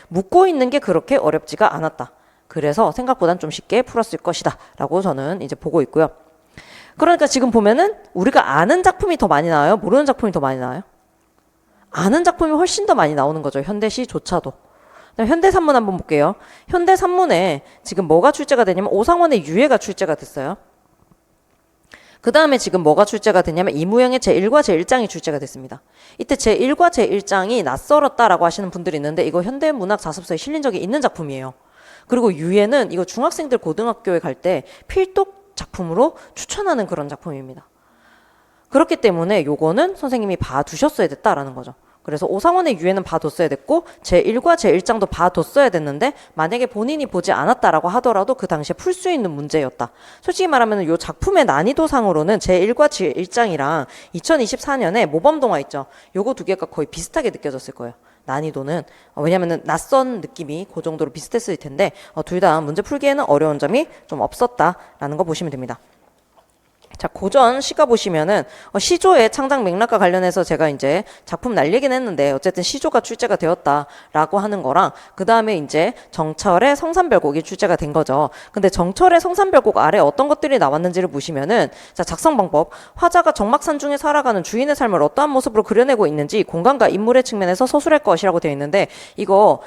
묻고 있는 게 그렇게 어렵지가 않았다. 그래서 생각보다는 좀 쉽게 풀었을 것이다 라고 저는 이제 보고 있고요. 그러니까 지금 보면은 우리가 아는 작품이 더 많이 나와요? 모르는 작품이 더 많이 나와요? 아는 작품이 훨씬 더 많이 나오는 거죠. 현대시조차도. 현대산문 한번 볼게요. 현대산문에 지금 뭐가 출제가 되냐면 오상원의 유해가 출제가 됐어요. 그 다음에 지금 뭐가 출제가 됐냐면 이무영의 제1과 제1장이 출제가 됐습니다. 이때 제1과 제1장이 낯설었다라고 하시는 분들이 있는데 이거 현대문학 자습서에 실린 적이 있는 작품이에요. 그리고 유해는 이거 중학생들 고등학교에 갈 때 필독 작품으로 추천하는 그런 작품입니다. 그렇기 때문에 요거는 선생님이 봐두셨어야 됐다라는 거죠. 그래서 오상원의 유해는 봐뒀어야 됐고 제1과 제1장도 봐뒀어야 됐는데 만약에 본인이 보지 않았다라고 하더라도 그 당시에 풀 수 있는 문제였다. 솔직히 말하면 요 작품의 난이도상으로는 제1과 제1장이랑 2024년에 모범동화 있죠. 요거 두 개가 거의 비슷하게 느껴졌을 거예요. 난이도는 왜냐면은 낯선 느낌이 그 정도로 비슷했을 텐데 둘 다 문제 풀기에는 어려운 점이 좀 없었다라는 거 보시면 됩니다. 자, 고전 시가 보시면은 시조의 창작 맥락과 관련해서 제가 이제 작품 날리긴 했는데 어쨌든 시조가 출제가 되었다라고 하는 거랑 그 다음에 이제 정철의 성산별곡이 출제가 된 거죠. 근데 정철의 성산별곡 아래 어떤 것들이 나왔는지를 보시면은 자, 작성 방법. 화자가 정막산 중에 살아가는 주인의 삶을 어떠한 모습으로 그려내고 있는지 공간과 인물의 측면에서 서술할 것이라고 되어 있는데 이거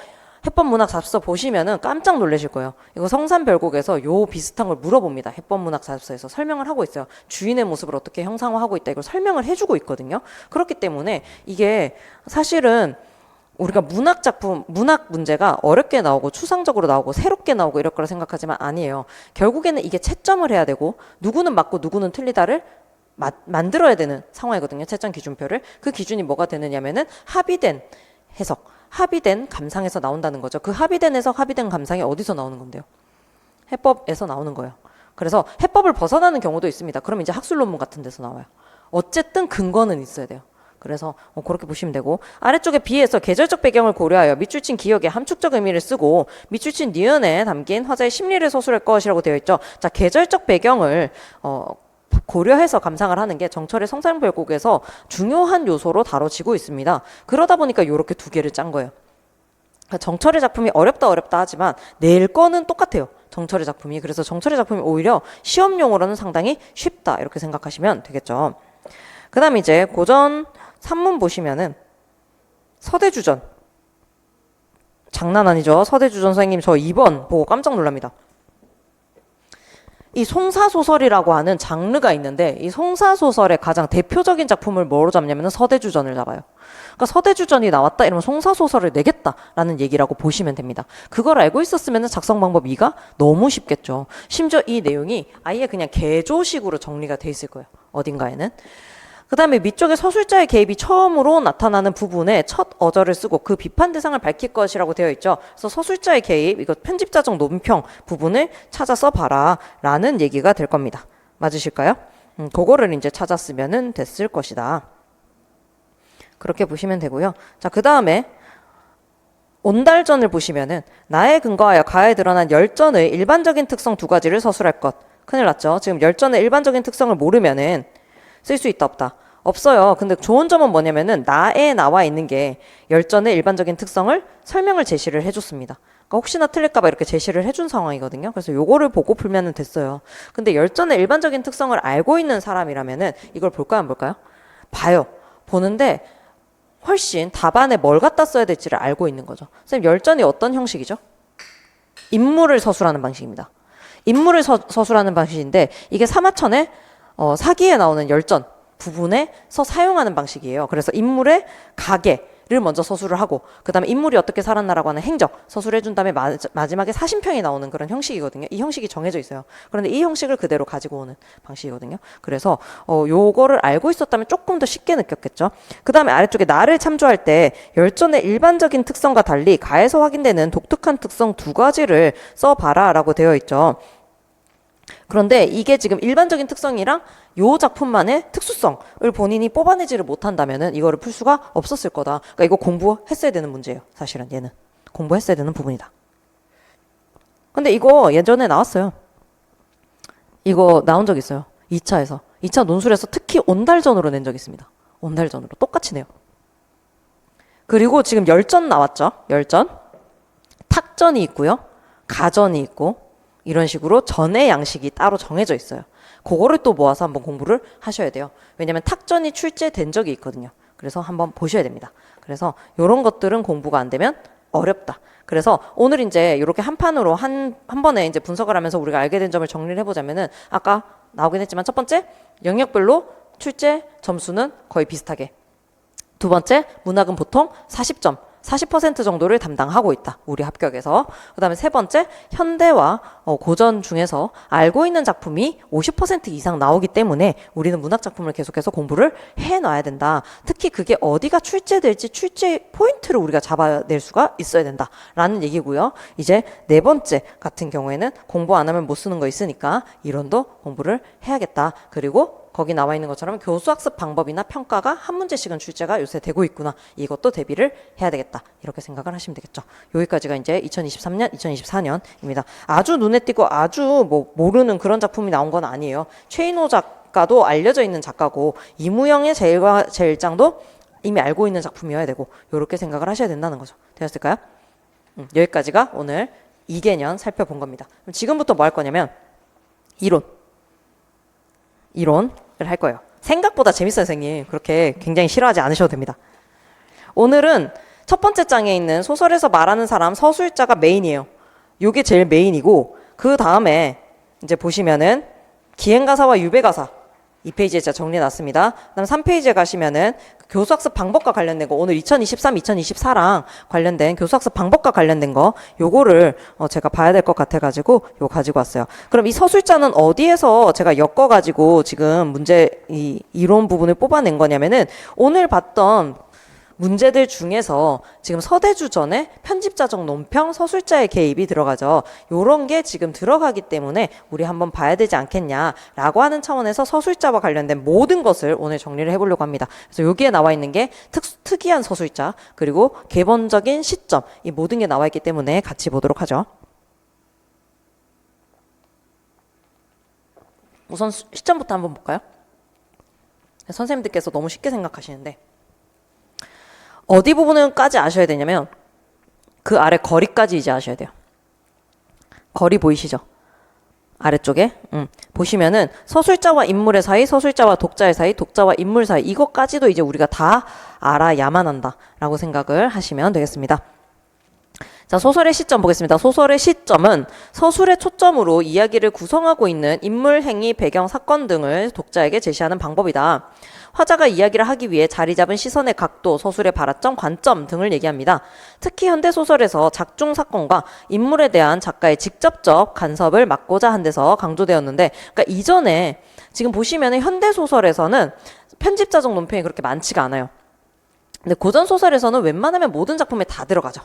해법문학 자습서 보시면은 깜짝 놀라실 거예요. 이거 성산별곡에서 요 비슷한 걸 물어봅니다. 해법문학 자습서에서 설명을 하고 있어요. 주인의 모습을 어떻게 형상화하고 있다. 이걸 설명을 해주고 있거든요. 그렇기 때문에 이게 사실은 우리가 문학 작품, 문학 문제가 어렵게 나오고 추상적으로 나오고 새롭게 나오고 이럴 거라 생각하지만 아니에요. 결국에는 이게 채점을 해야 되고 누구는 맞고 누구는 틀리다를 만들어야 되는 상황이거든요. 채점 기준표를. 그 기준이 뭐가 되느냐면은 합의된 해석. 합의된 감상에서 나온다는 거죠. 그 합의된 해석, 합의된 감상이 어디서 나오는 건데요? 해법에서 나오는 거예요. 그래서 해법을 벗어나는 경우도 있습니다. 그럼 이제 학술 논문 같은 데서 나와요. 어쨌든 근거는 있어야 돼요. 그래서 그렇게 보시면 되고 아래쪽에 비해서 계절적 배경을 고려하여 밑줄친 기억에 함축적 의미를 쓰고 밑줄친 니은에 담긴 화자의 심리를 서술할 것이라고 되어 있죠. 자, 계절적 배경을 고려해서 감상을 하는 게 정철의 성산별곡에서 중요한 요소로 다뤄지고 있습니다. 그러다 보니까 이렇게 두 개를 짠 거예요. 정철의 작품이 어렵다 하지만 낼 거는 똑같아요. 정철의 작품이. 그래서 정철의 작품이 오히려 시험용으로는 상당히 쉽다 이렇게 생각하시면 되겠죠. 그 다음에 이제 고전 산문 보시면은 서대주전. 장난 아니죠. 서대주전 선생님 저 2번 보고 깜짝 놀랍니다. 이 송사소설이라고 하는 장르가 있는데 이 송사소설의 가장 대표적인 작품을 뭐로 잡냐면 서대주전을 잡아요. 그러니까 서대주전이 나왔다 이러면 송사소설을 내겠다라는 얘기라고 보시면 됩니다. 그걸 알고 있었으면 작성 방법 2가 너무 쉽겠죠. 심지어 이 내용이 아예 그냥 개조식으로 정리가 돼 있을 거예요. 어딘가에는. 그 다음에 밑쪽에 서술자의 개입이 처음으로 나타나는 부분에 첫 어절을 쓰고 그 비판 대상을 밝힐 것이라고 되어 있죠. 그래서 서술자의 개입, 이거 편집자적 논평 부분을 찾아 써봐라 라는 얘기가 될 겁니다. 맞으실까요? 그거를 이제 찾았으면 됐을 것이다. 그렇게 보시면 되고요. 자, 그 다음에 온달전을 보시면은 나에 근거하여 가에 드러난 열전의 일반적인 특성 2가지를 서술할 것. 큰일 났죠. 지금 열전의 일반적인 특성을 모르면은 쓸 수 있다 없다? 없어요. 근데 좋은 점은 뭐냐면은 나에 나와 있는 게 열전의 일반적인 특성을 설명을 제시를 해줬습니다. 그러니까 혹시나 틀릴까봐 이렇게 제시를 해준 상황이거든요. 그래서 요거를 보고 풀면 됐어요. 근데 열전의 일반적인 특성을 알고 있는 사람이라면은 이걸 볼까요, 안 볼까요? 봐요. 보는데 훨씬 답안에 뭘 갖다 써야 될지를 알고 있는 거죠. 선생님, 열전이 어떤 형식이죠? 인물을 서술하는 방식입니다. 인물을 서술하는 방식인데 이게 사마천의 사기에 나오는 열전 부분에서 사용하는 방식이에요. 그래서 인물의 가계를 먼저 서술을 하고 그 다음에 인물이 어떻게 살았나라고 하는 행적 서술해 준 다음에 마지막에 사심평이 나오는 그런 형식이거든요. 이 형식이 정해져 있어요. 그런데 이 형식을 그대로 가지고 오는 방식이거든요. 그래서 요거를 알고 있었다면 조금 더 쉽게 느꼈겠죠. 그 다음에 아래쪽에 나를 참조할 때 열전의 일반적인 특성과 달리 가에서 확인되는 독특한 특성 두 가지를 써봐라 라고 되어 있죠. 그런데 이게 지금 일반적인 특성이랑 요 작품만의 특수성을 본인이 뽑아내지를 못한다면은 이거를 풀 수가 없었을 거다. 그러니까 이거 공부했어야 되는 문제예요. 사실은 얘는 공부했어야 되는 부분이다. 근데 이거 예전에 나왔어요. 이거 나온 적 있어요. 2차에서. 2차 논술에서 특히 온달전으로 낸 적 있습니다. 온달전으로 똑같이 내요. 그리고 지금 열전 나왔죠. 열전. 탁전이 있고요. 가전이 있고 이런 식으로 전의 양식이 따로 정해져 있어요. 그거를 또 모아서 한번 공부를 하셔야 돼요. 왜냐하면 탁전이 출제된 적이 있거든요. 그래서 한번 보셔야 됩니다. 그래서 이런 것들은 공부가 안 되면 어렵다. 그래서 오늘 이제 이렇게 한 판으로 한 번에 이제 분석을 하면서 우리가 알게 된 점을 정리를 해보자면은 아까 나오긴 했지만 첫 번째 영역별로 출제 점수는 거의 비슷하게. 두 번째 문학은 보통 40점. 40% 정도를 담당하고 있다. 우리 합격에서. 그 다음에 세 번째 현대와 고전 중에서 알고 있는 작품이 50% 이상 나오기 때문에 우리는 문학 작품을 계속해서 공부를 해놔야 된다. 특히 그게 어디가 출제될지 출제 포인트를 우리가 잡아낼 수가 있어야 된다라는 얘기고요. 이제 네 번째 같은 경우에는 공부 안 하면 못 쓰는 거 있으니까 이론도 공부를 해야겠다. 그리고 거기 나와 있는 것처럼 교수학습 방법이나 평가가 한 문제씩은 출제가 요새 되고 있구나. 이것도 대비를 해야 되겠다. 이렇게 생각을 하시면 되겠죠. 여기까지가 이제 2023년, 2024년입니다. 아주 눈에 띄고 아주 뭐 모르는 그런 작품이 나온 건 아니에요. 최인호 작가도 알려져 있는 작가고 이무영의 제일과 제일장도 이미 알고 있는 작품이어야 되고 이렇게 생각을 하셔야 된다는 거죠. 되었을까요? 여기까지가 오늘 2개년 살펴본 겁니다. 그럼 지금부터 뭐 할 거냐면 이론을 할 거예요. 생각보다 재밌어요, 선생님. 그렇게 굉장히 싫어하지 않으셔도 됩니다. 오늘은 첫 번째 장에 있는 소설에서 말하는 사람 서술자가 메인이에요. 요게 제일 메인이고 그 다음에 이제 보시면은 기행가사와 유배가사 2페이지에 제가 정리해놨습니다. 그다음 3페이지에 가시면은 교수학습 방법과 관련된 거 오늘 2023, 2024랑 관련된 교수학습 방법과 관련된 거 요거를 제가 봐야 될 것 같아가지고 요거 가지고 왔어요. 그럼 이 서술자는 어디에서 제가 엮어가지고 지금 문제 이 이론 부분을 뽑아낸 거냐면은 오늘 봤던 문제들 중에서 지금 서대주 전에 편집자적 논평 서술자의 개입이 들어가죠. 요런 게 지금 들어가기 때문에 우리 한번 봐야 되지 않겠냐라고 하는 차원에서 서술자와 관련된 모든 것을 오늘 정리를 해보려고 합니다. 그래서 여기에 나와 있는 게 특이한 서술자 그리고 개본적인 시점 이 모든 게 나와 있기 때문에 같이 보도록 하죠. 우선 시점부터 한번 볼까요? 선생님들께서 너무 쉽게 생각하시는데 어디 부분까지 아셔야 되냐면 그 아래 거리까지 이제 아셔야 돼요. 거리 보이시죠? 아래쪽에 보시면은 서술자와 인물의 사이, 서술자와 독자의 사이, 독자와 인물 사이 이것까지도 이제 우리가 다 알아야만 한다라고 생각을 하시면 되겠습니다. 자, 소설의 시점 보겠습니다. 소설의 시점은 서술의 초점으로 이야기를 구성하고 있는 인물, 행위, 배경, 사건 등을 독자에게 제시하는 방법이다. 화자가 이야기를 하기 위해 자리 잡은 시선의 각도, 서술의 발화점, 관점 등을 얘기합니다. 특히 현대소설에서 작중 사건과 인물에 대한 작가의 직접적 간섭을 막고자 한 데서 강조되었는데 그러니까 이전에 지금 보시면 현대소설에서는 편집자적 논평이 그렇게 많지가 않아요. 근데 고전소설에서는 웬만하면 모든 작품에 다 들어가죠.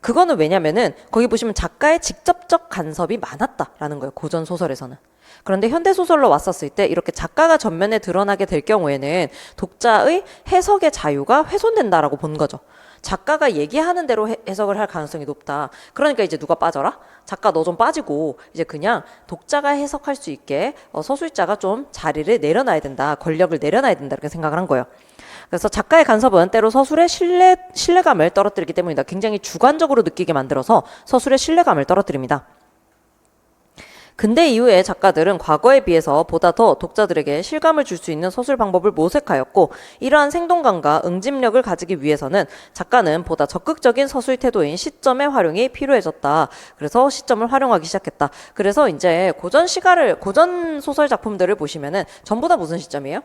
그거는 왜냐면은 거기 보시면 작가의 직접적 간섭이 많았다라는 거예요. 고전 소설에서는. 그런데 현대 소설로 왔었을 때 이렇게 작가가 전면에 드러나게 될 경우에는 독자의 해석의 자유가 훼손된다라고 본 거죠. 작가가 얘기하는 대로 해석을 할 가능성이 높다. 그러니까 이제 누가 빠져라? 작가 너 좀 빠지고 이제 그냥 독자가 해석할 수 있게 서술자가 좀 자리를 내려놔야 된다. 권력을 내려놔야 된다. 이렇게 생각을 한 거예요. 그래서 작가의 간섭은 때로 서술의 신뢰감을 떨어뜨리기 때문이다. 굉장히 주관적으로 느끼게 만들어서 서술의 신뢰감을 떨어뜨립니다. 근대 이후의 작가들은 과거에 비해서 보다 더 독자들에게 실감을 줄 수 있는 서술 방법을 모색하였고, 이러한 생동감과 응집력을 가지기 위해서는 작가는 보다 적극적인 서술 태도인 시점의 활용이 필요해졌다. 그래서 시점을 활용하기 시작했다. 그래서 이제 고전 소설 작품들을 보시면은 전부 다 무슨 시점이에요?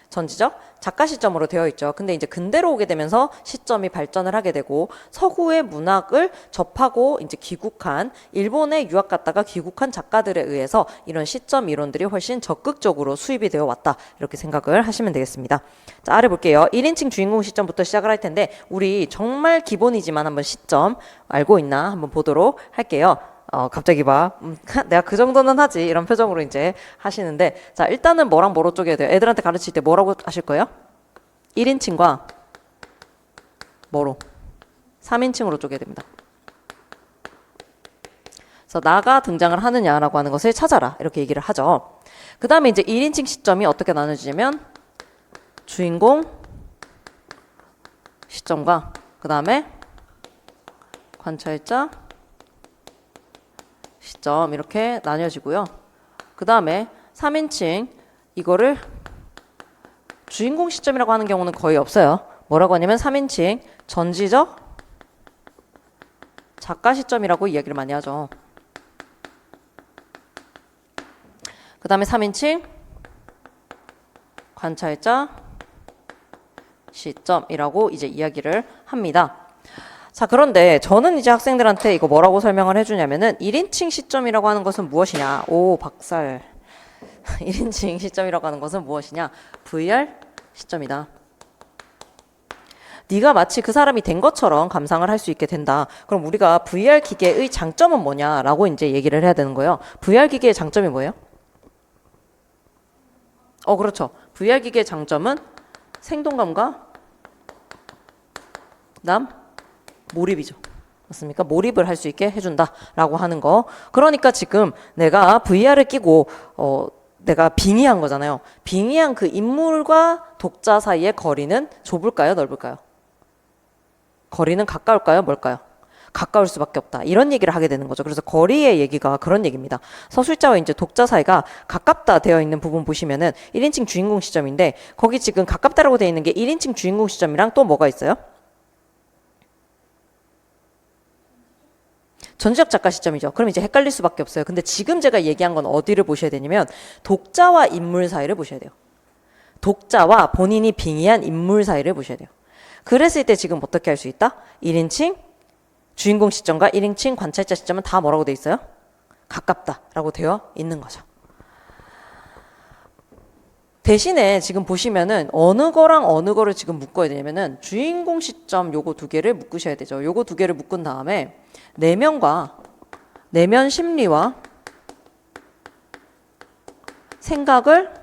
전지적 작가 시점으로 되어 있죠. 근데 이제 근대로 오게 되면서 시점이 발전을 하게 되고, 서구의 문학을 접하고 이제 귀국한, 일본에 유학 갔다가 귀국한 작가들에 의해서 이런 시점 이론들이 훨씬 적극적으로 수입이 되어 왔다. 이렇게 생각을 하시면 되겠습니다. 자, 아래 볼게요. 1인칭 주인공 시점부터 시작을 할 텐데, 우리 정말 기본이지만 한번 시점 알고 있나 한번 보도록 할게요. 갑자기 내가 그 정도는 하지, 이런 표정으로 이제 하시는데, 자, 일단은 뭐랑 뭐로 쪼개야 돼요? 애들한테 가르칠 때 뭐라고 하실 거예요? 1인칭과 뭐로? 3인칭으로 쪼개야 됩니다. 그래서 나가 등장을 하느냐라고 하는 것을 찾아라, 이렇게 얘기를 하죠. 그 다음에 이제 1인칭 시점이 어떻게 나눠지냐면, 주인공 시점과 그 다음에 관찰자 시점, 이렇게 나뉘어지고요. 그 다음에 3인칭, 이거를 주인공 시점이라고 하는 경우는 거의 없어요. 뭐라고 하냐면 3인칭 전지적 작가 시점이라고 이야기를 많이 하죠. 그 다음에 3인칭 관찰자 시점이라고 이제 이야기를 합니다. 자, 그런데 저는 이제 학생들한테 이거 뭐라고 설명을 해주냐면은 1인칭 시점이라고 하는 것은 무엇이냐? 오, 박살. 1인칭 시점이라고 하는 것은 무엇이냐? VR 시점이다. 네가 마치 그 사람이 된 것처럼 감상을 할 수 있게 된다. 그럼 우리가 VR 기계의 장점은 뭐냐라고 이제 얘기를 해야 되는 거예요. VR 기계의 장점이 뭐예요? 그렇죠. VR 기계의 장점은 생동감과 몰입이죠. 맞습니까? 몰입을 할 수 있게 해준다라고 하는 거. 그러니까 지금 내가 VR을 끼고 내가 빙의한 거잖아요. 빙의한 그 인물과 독자 사이의 거리는 좁을까요? 넓을까요? 거리는 가까울까요? 멀까요? 가까울 수밖에 없다. 이런 얘기를 하게 되는 거죠. 그래서 거리의 얘기가 그런 얘기입니다. 서술자와 이제 독자 사이가 가깝다 되어 있는 부분 보시면은 1인칭 주인공 시점인데, 거기 지금 가깝다라고 되어 있는 게 1인칭 주인공 시점이랑 또 뭐가 있어요? 전지적 작가 시점이죠. 그럼 이제 헷갈릴 수밖에 없어요. 근데 지금 제가 얘기한 건 어디를 보셔야 되냐면 독자와 인물 사이를 보셔야 돼요. 독자와 본인이 빙의한 인물 사이를 보셔야 돼요. 그랬을 때 지금 어떻게 할 수 있다? 1인칭 주인공 시점과 1인칭 관찰자 시점은 다 뭐라고 돼 있어요? 가깝다라고 되어 있는 거죠. 대신에 지금 보시면은 어느 거랑 어느 거를 지금 묶어야 되냐면은 주인공 시점 요거 두 개를 묶으셔야 되죠. 요거 두 개를 묶은 다음에 내면 심리와 생각을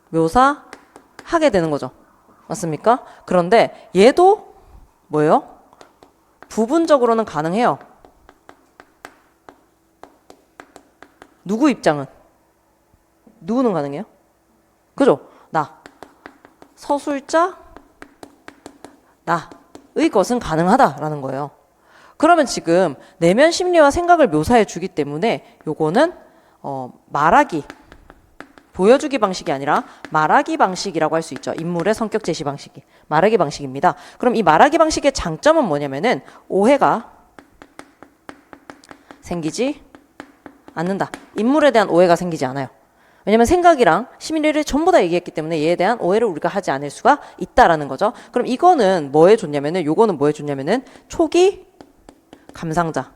묘사하게 되는 거죠. 맞습니까? 그런데 얘도 뭐예요? 부분적으로는 가능해요. 누구 입장은? 누구는 가능해요? 그죠? 서술자, 나의 것은 가능하다라는 거예요. 그러면 지금 내면 심리와 생각을 묘사해 주기 때문에 요거는 말하기, 보여주기 방식이 아니라 말하기 방식이라고 할 수 있죠. 인물의 성격 제시 방식이 말하기 방식입니다. 그럼 이 말하기 방식의 장점은 뭐냐면은 오해가 생기지 않는다. 인물에 대한 오해가 생기지 않아요. 왜냐면 생각이랑 심리를 전부 다 얘기했기 때문에 얘에 대한 오해를 우리가 하지 않을 수가 있다라는 거죠. 그럼 이거는 뭐에 좋냐면은, 요거는 뭐에 좋냐면은 초기 감상자,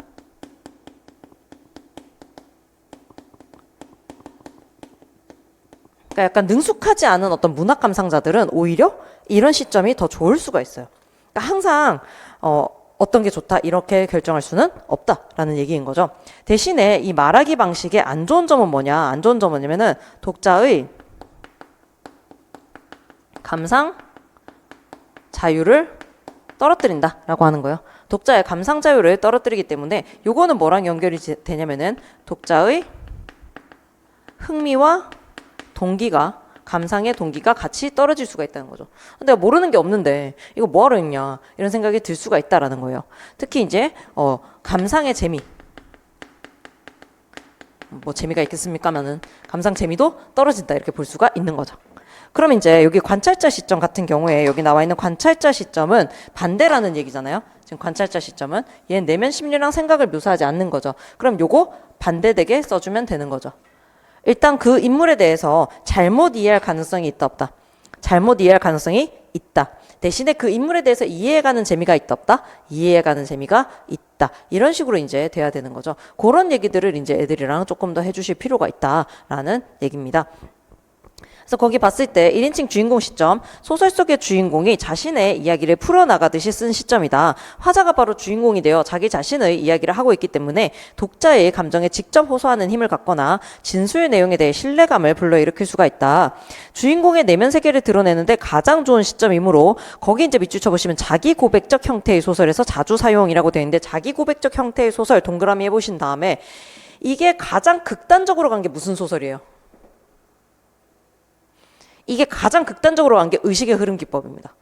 그러니까 약간 능숙하지 않은 어떤 문학 감상자들은 오히려 이런 시점이 더 좋을 수가 있어요. 그러니까 항상 어떤 게 좋다 이렇게 결정할 수는 없다라는 얘기인 거죠. 대신에 이 말하기 방식의 안 좋은 점은 뭐냐? 안 좋은 점은 뭐냐면은 독자의 감상 자유를 떨어뜨린다라고 하는 거예요. 독자의 감상 자유를 떨어뜨리기 때문에 요거는 뭐랑 연결이 되냐면은 독자의 흥미와 동기가 감상의 동기가 같이 떨어질 수가 있다는 거죠. 내가 모르는 게 없는데 이거 뭐하러 읽냐 이런 생각이 들 수가 있다라는 거예요. 특히 이제 감상의 재미, 뭐 재미가 있겠습니까마는 감상 재미도 떨어진다 이렇게 볼 수가 있는 거죠. 그럼 이제 여기 관찰자 시점 같은 경우에 여기 나와 있는 관찰자 시점은 반대라는 얘기잖아요. 지금 관찰자 시점은 얘는 내면 심리랑 생각을 묘사하지 않는 거죠. 그럼 요거 반대되게 써주면 되는 거죠. 일단 그 인물에 대해서 잘못 이해할 가능성이 있다 없다. 잘못 이해할 가능성이 있다. 대신에 그 인물에 대해서 이해해가는 재미가 있다 없다. 이해해가는 재미가 있다. 이런 식으로 이제 돼야 되는 거죠. 그런 얘기들을 이제 애들이랑 조금 더 해주실 필요가 있다라는 얘기입니다. 그래서 거기 봤을 때 1인칭 주인공 시점, 소설 속의 주인공이 자신의 이야기를 풀어나가듯이 쓴 시점이다. 화자가 바로 주인공이 되어 자기 자신의 이야기를 하고 있기 때문에 독자의 감정에 직접 호소하는 힘을 갖거나 진술 내용에 대해 신뢰감을 불러일으킬 수가 있다. 주인공의 내면 세계를 드러내는데 가장 좋은 시점이므로 거기 이제 밑줄 쳐보시면 자기 고백적 형태의 소설에서 자주 사용이라고 되어 있는데 자기 고백적 형태의 소설 동그라미 해보신 다음에 이게 가장 극단적으로 간 게 무슨 소설이에요? 이게 가장 극단적으로 간 게 의식의 흐름 기법입니다.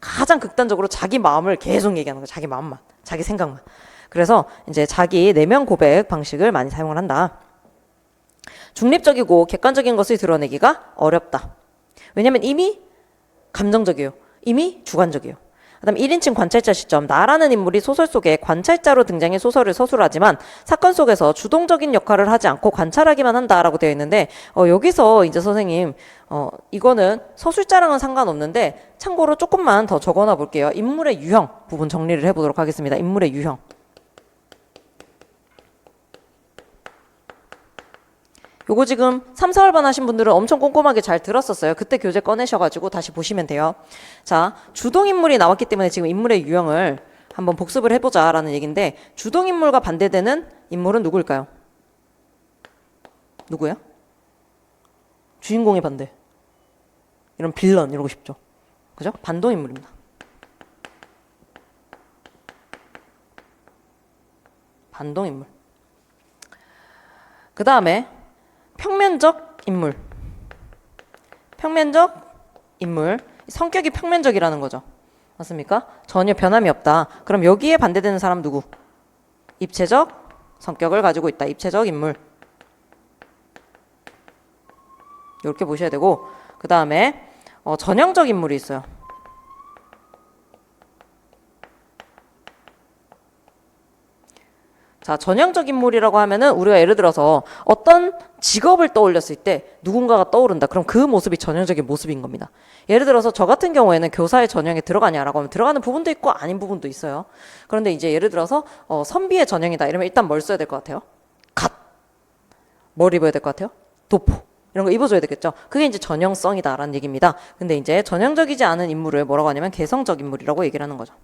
가장 극단적으로 자기 마음을 계속 얘기하는 거예요. 자기 마음만, 자기 생각만. 그래서 이제 자기 내면 고백 방식을 많이 사용을 한다. 중립적이고 객관적인 것을 드러내기가 어렵다. 왜냐면 이미 감정적이에요. 이미 주관적이에요. 그다음 1인칭 관찰자 시점, 나라는 인물이 소설 속에 관찰자로 등장해 소설을 서술하지만 사건 속에서 주동적인 역할을 하지 않고 관찰하기만 한다라고 되어 있는데 여기서 이제 선생님 이거는 서술자랑은 상관없는데 참고로 조금만 더 적어놔 볼게요. 인물의 유형 부분 정리를 해보도록 하겠습니다. 인물의 유형. 요거 지금 3, 4월반 하신 분들은 엄청 꼼꼼하게 잘 들었었어요. 그때 교재 꺼내셔가지고 다시 보시면 돼요. 자, 주동인물이 나왔기 때문에 지금 인물의 유형을 한번 복습을 해보자라는 얘기인데 주동인물과 반대되는 인물은 누구일까요? 누구야? 주인공의 반대. 이런 빌런 이러고 싶죠. 그죠? 반동인물입니다. 반동인물. 그 다음에 평면적 인물. 평면적 인물. 성격이 평면적이라는 거죠. 맞습니까? 전혀 변함이 없다. 그럼 여기에 반대되는 사람 누구? 입체적 성격을 가지고 있다. 입체적 인물. 이렇게 보셔야 되고 그 다음에 전형적 인물이 있어요. 자, 전형적 인물이라고 하면은 우리가 예를 들어서 어떤 직업을 떠올렸을 때 누군가가 떠오른다. 그럼 그 모습이 전형적인 모습인 겁니다. 예를 들어서 저 같은 경우에는 교사의 전형에 들어가냐라고 하면 들어가는 부분도 있고 아닌 부분도 있어요. 그런데 이제 예를 들어서 선비의 전형이다. 이러면 일단 뭘 써야 될 것 같아요? 갓. 뭘 입어야 될 것 같아요? 도포. 이런 거 입어줘야 되겠죠. 그게 이제 전형성이다라는 얘기입니다. 근데 이제 전형적이지 않은 인물을 뭐라고 하냐면 개성적 인물이라고 얘기를 하는 거죠.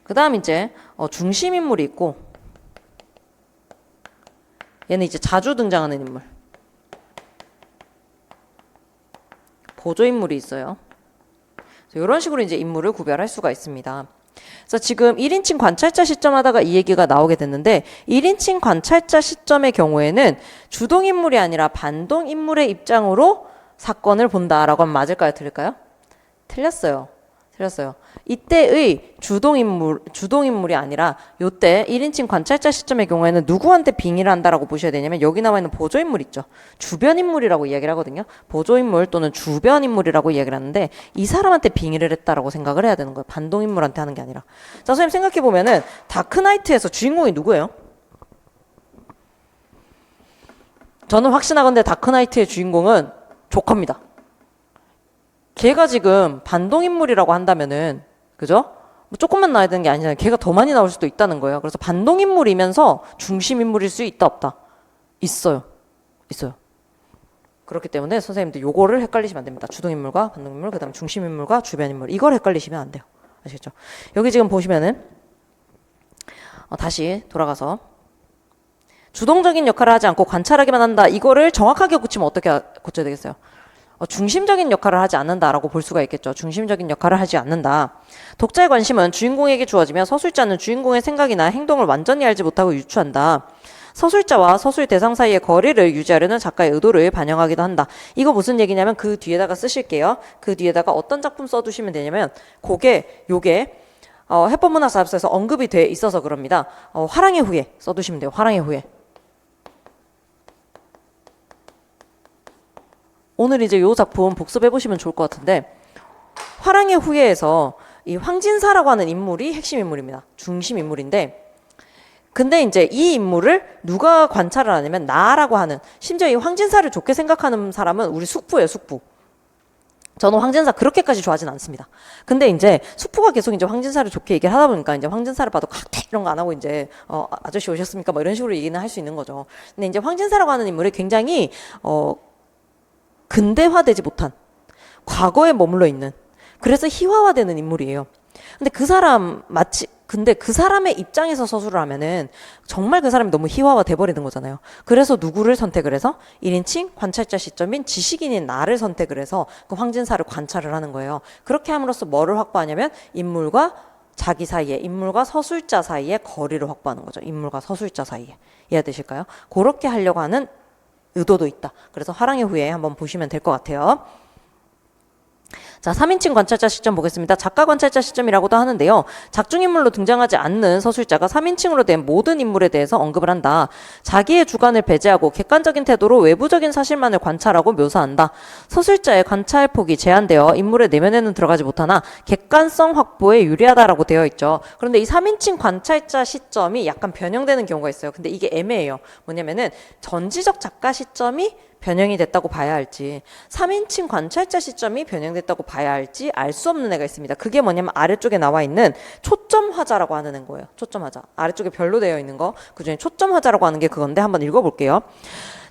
그 다음 이제 중심 인물이 있고 얘는 이제 자주 등장하는 인물. 보조 인물이 있어요. 이런 식으로 이제 인물을 구별할 수가 있습니다. 그래서 지금 1인칭 관찰자 시점 하다가 이 얘기가 나오게 됐는데 1인칭 관찰자 시점의 경우에는 주동 인물이 아니라 반동 인물의 입장으로 사건을 본다라고 하면 맞을까요? 틀릴까요? 틀렸어요. 틀렸어요. 이때의 주동인물이 아니라 요때 1인칭 관찰자 시점의 경우에는 누구한테 빙의를 한다라고 보셔야 되냐면 여기 나와 있는 보조인물 있죠. 주변인물이라고 이야기를 하거든요. 보조인물 또는 주변인물이라고 이야기를 하는데 이 사람한테 빙의를 했다라고 생각을 해야 되는 거예요. 반동인물한테 하는 게 아니라. 자, 선생님 생각해보면은 다크나이트에서 주인공이 누구예요? 저는 확신하건대 다크나이트의 주인공은 조커입니다. 걔가 지금 반동인물이라고 한다면은, 그죠? 뭐 조금만 나와야 되는 게 아니잖아요. 걔가 더 많이 나올 수도 있다는 거예요. 그래서 반동인물이면서 중심인물일 수 있다, 없다? 있어요. 있어요. 그렇기 때문에 선생님들 요거를 헷갈리시면 안 됩니다. 주동인물과 반동인물, 그 다음 중심인물과 주변인물. 이걸 헷갈리시면 안 돼요. 아시겠죠? 여기 지금 보시면은, 다시 돌아가서, 주동적인 역할을 하지 않고 관찰하기만 한다. 이거를 정확하게 고치면 어떻게 고쳐야 되겠어요? 중심적인 역할을 하지 않는다라고 볼 수가 있겠죠. 중심적인 역할을 하지 않는다. 독자의 관심은 주인공에게 주어지며 서술자는 주인공의 생각이나 행동을 완전히 알지 못하고 유추한다. 서술자와 서술 대상 사이의 거리를 유지하려는 작가의 의도를 반영하기도 한다. 이거 무슨 얘기냐면 그 뒤에다가 쓰실게요. 그 뒤에다가 어떤 작품 써두시면 되냐면 요게 해법문학사업소에서 언급이 돼 있어서 그럽니다. 화랑의 후예 써두시면 돼요. 화랑의 후예. 오늘 이제 요 작품 복습해보시면 좋을 것 같은데 화랑의 후예에서 이 황진사라고 하는 인물이 핵심 인물입니다. 중심 인물인데 근데 이제 이 인물을 누가 관찰을 하냐면 나라고 하는 심지어 이 황진사를 좋게 생각하는 사람은 우리 숙부예요. 숙부. 저는 황진사 그렇게까지 좋아하진 않습니다. 근데 이제 숙부가 계속 이제 황진사를 좋게 얘기를 하다 보니까 이제 황진사를 봐도 kak퇴 이런 거 안 하고 이제 아저씨 오셨습니까? 뭐 이런 식으로 얘기는 할 수 있는 거죠. 근데 이제 황진사라고 하는 인물이 굉장히 근대화되지 못한 과거에 머물러 있는 그래서 희화화되는 인물이에요. 근데 그 사람의 입장에서 서술을 하면은 정말 그 사람이 너무 희화화 돼버리는 거잖아요. 그래서 누구를 선택을 해서 1인칭 관찰자 시점인 지식인인 나를 선택을 해서 그 황진사를 관찰을 하는 거예요. 그렇게 함으로써 뭐를 확보하냐면 인물과 자기 사이에, 인물과 서술자 사이에 거리를 확보하는 거죠. 인물과 서술자 사이에. 이해되실까요? 그렇게 하려고 하는 의도도 있다. 그래서 화랑의 후예 한번 보시면 될 것 같아요. 자, 3인칭 관찰자 시점 보겠습니다. 작가 관찰자 시점이라고도 하는데요. 작중인물로 등장하지 않는 서술자가 3인칭으로 된 모든 인물에 대해서 언급을 한다. 자기의 주관을 배제하고 객관적인 태도로 외부적인 사실만을 관찰하고 묘사한다. 서술자의 관찰폭이 제한되어 인물의 내면에는 들어가지 못하나 객관성 확보에 유리하다라고 되어 있죠. 그런데 이 3인칭 관찰자 시점이 약간 변형되는 경우가 있어요. 근데 이게 애매해요. 뭐냐면은 전지적 작가 시점이 변형이 됐다고 봐야 할지 3인칭 관찰자 시점이 변형됐다고 봐야 할지 알 수 없는 애가 있습니다. 그게 뭐냐면 아래쪽에 나와 있는 초점화자라고 하는 애인 거예요. 초점화자. 아래쪽에 별로 되어 있는 거. 그중에 초점화자라고 하는 게 그건데 한번 읽어볼게요.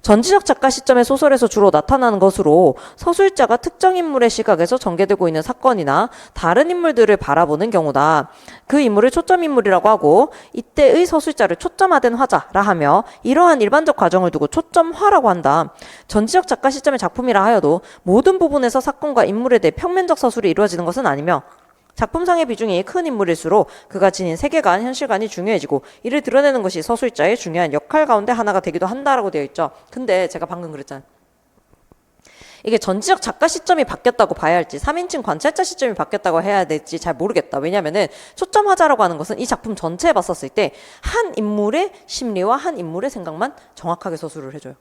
전지적 작가 시점의 소설에서 주로 나타나는 것으로 서술자가 특정 인물의 시각에서 전개되고 있는 사건이나 다른 인물들을 바라보는 경우다. 그 인물을 초점 인물이라고 하고 이때의 서술자를 초점화된 화자라 하며 이러한 일반적 과정을 두고 초점화라고 한다. 전지적 작가 시점의 작품이라 하여도 모든 부분에서 사건과 인물에 대해 평면적 서술이 이루어지는 것은 아니며 작품상의 비중이 큰 인물일수록 그가 지닌 세계관, 현실관이 중요해지고 이를 드러내는 것이 서술자의 중요한 역할 가운데 하나가 되기도 한다라고 되어 있죠. 근데 제가 방금 그랬잖아요. 이게 전지적 작가 시점이 바뀌었다고 봐야 할지 3인칭 관찰자 시점이 바뀌었다고 해야 될지 잘 모르겠다. 왜냐면은 초점화자라고 하는 것은 이 작품 전체에 봤었을 때 한 인물의 심리와 한 인물의 생각만 정확하게 서술을 해줘요.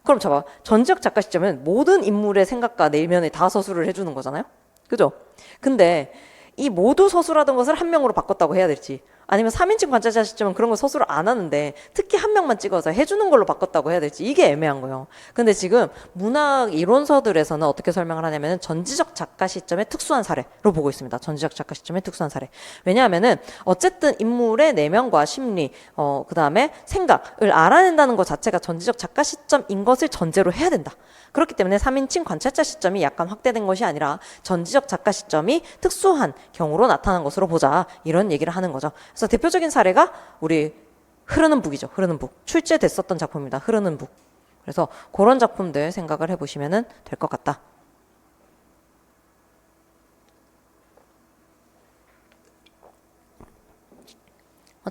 그럼 봐봐. 전지적 작가 시점은 모든 인물의 생각과 내면에 다 서술을 해주는 거잖아요. 그죠? 근데 이 모두 서술하던 것을 한 명으로 바꿨다고 해야 될지 아니면 3인칭 관찰자 시점은 그런 거 서술을 안 하는데 특히 한 명만 찍어서 해주는 걸로 바꿨다고 해야 될지 이게 애매한 거예요. 근데 지금 문학 이론서들에서는 어떻게 설명을 하냐면 전지적 작가 시점의 특수한 사례로 보고 있습니다. 전지적 작가 시점의 특수한 사례. 왜냐하면은 어쨌든 인물의 내면과 심리, 그 다음에 생각을 알아낸다는 것 자체가 전지적 작가 시점인 것을 전제로 해야 된다. 그렇기 때문에 3인칭 관찰자 시점이 약간 확대된 것이 아니라 전지적 작가 시점이 특수한 경우로 나타난 것으로 보자. 이런 얘기를 하는 거죠. 그래서 대표적인 사례가 우리 흐르는 북이죠. 흐르는 북. 출제됐었던 작품입니다. 흐르는 북. 그래서 그런 작품들 생각을 해보시면 될 것 같다.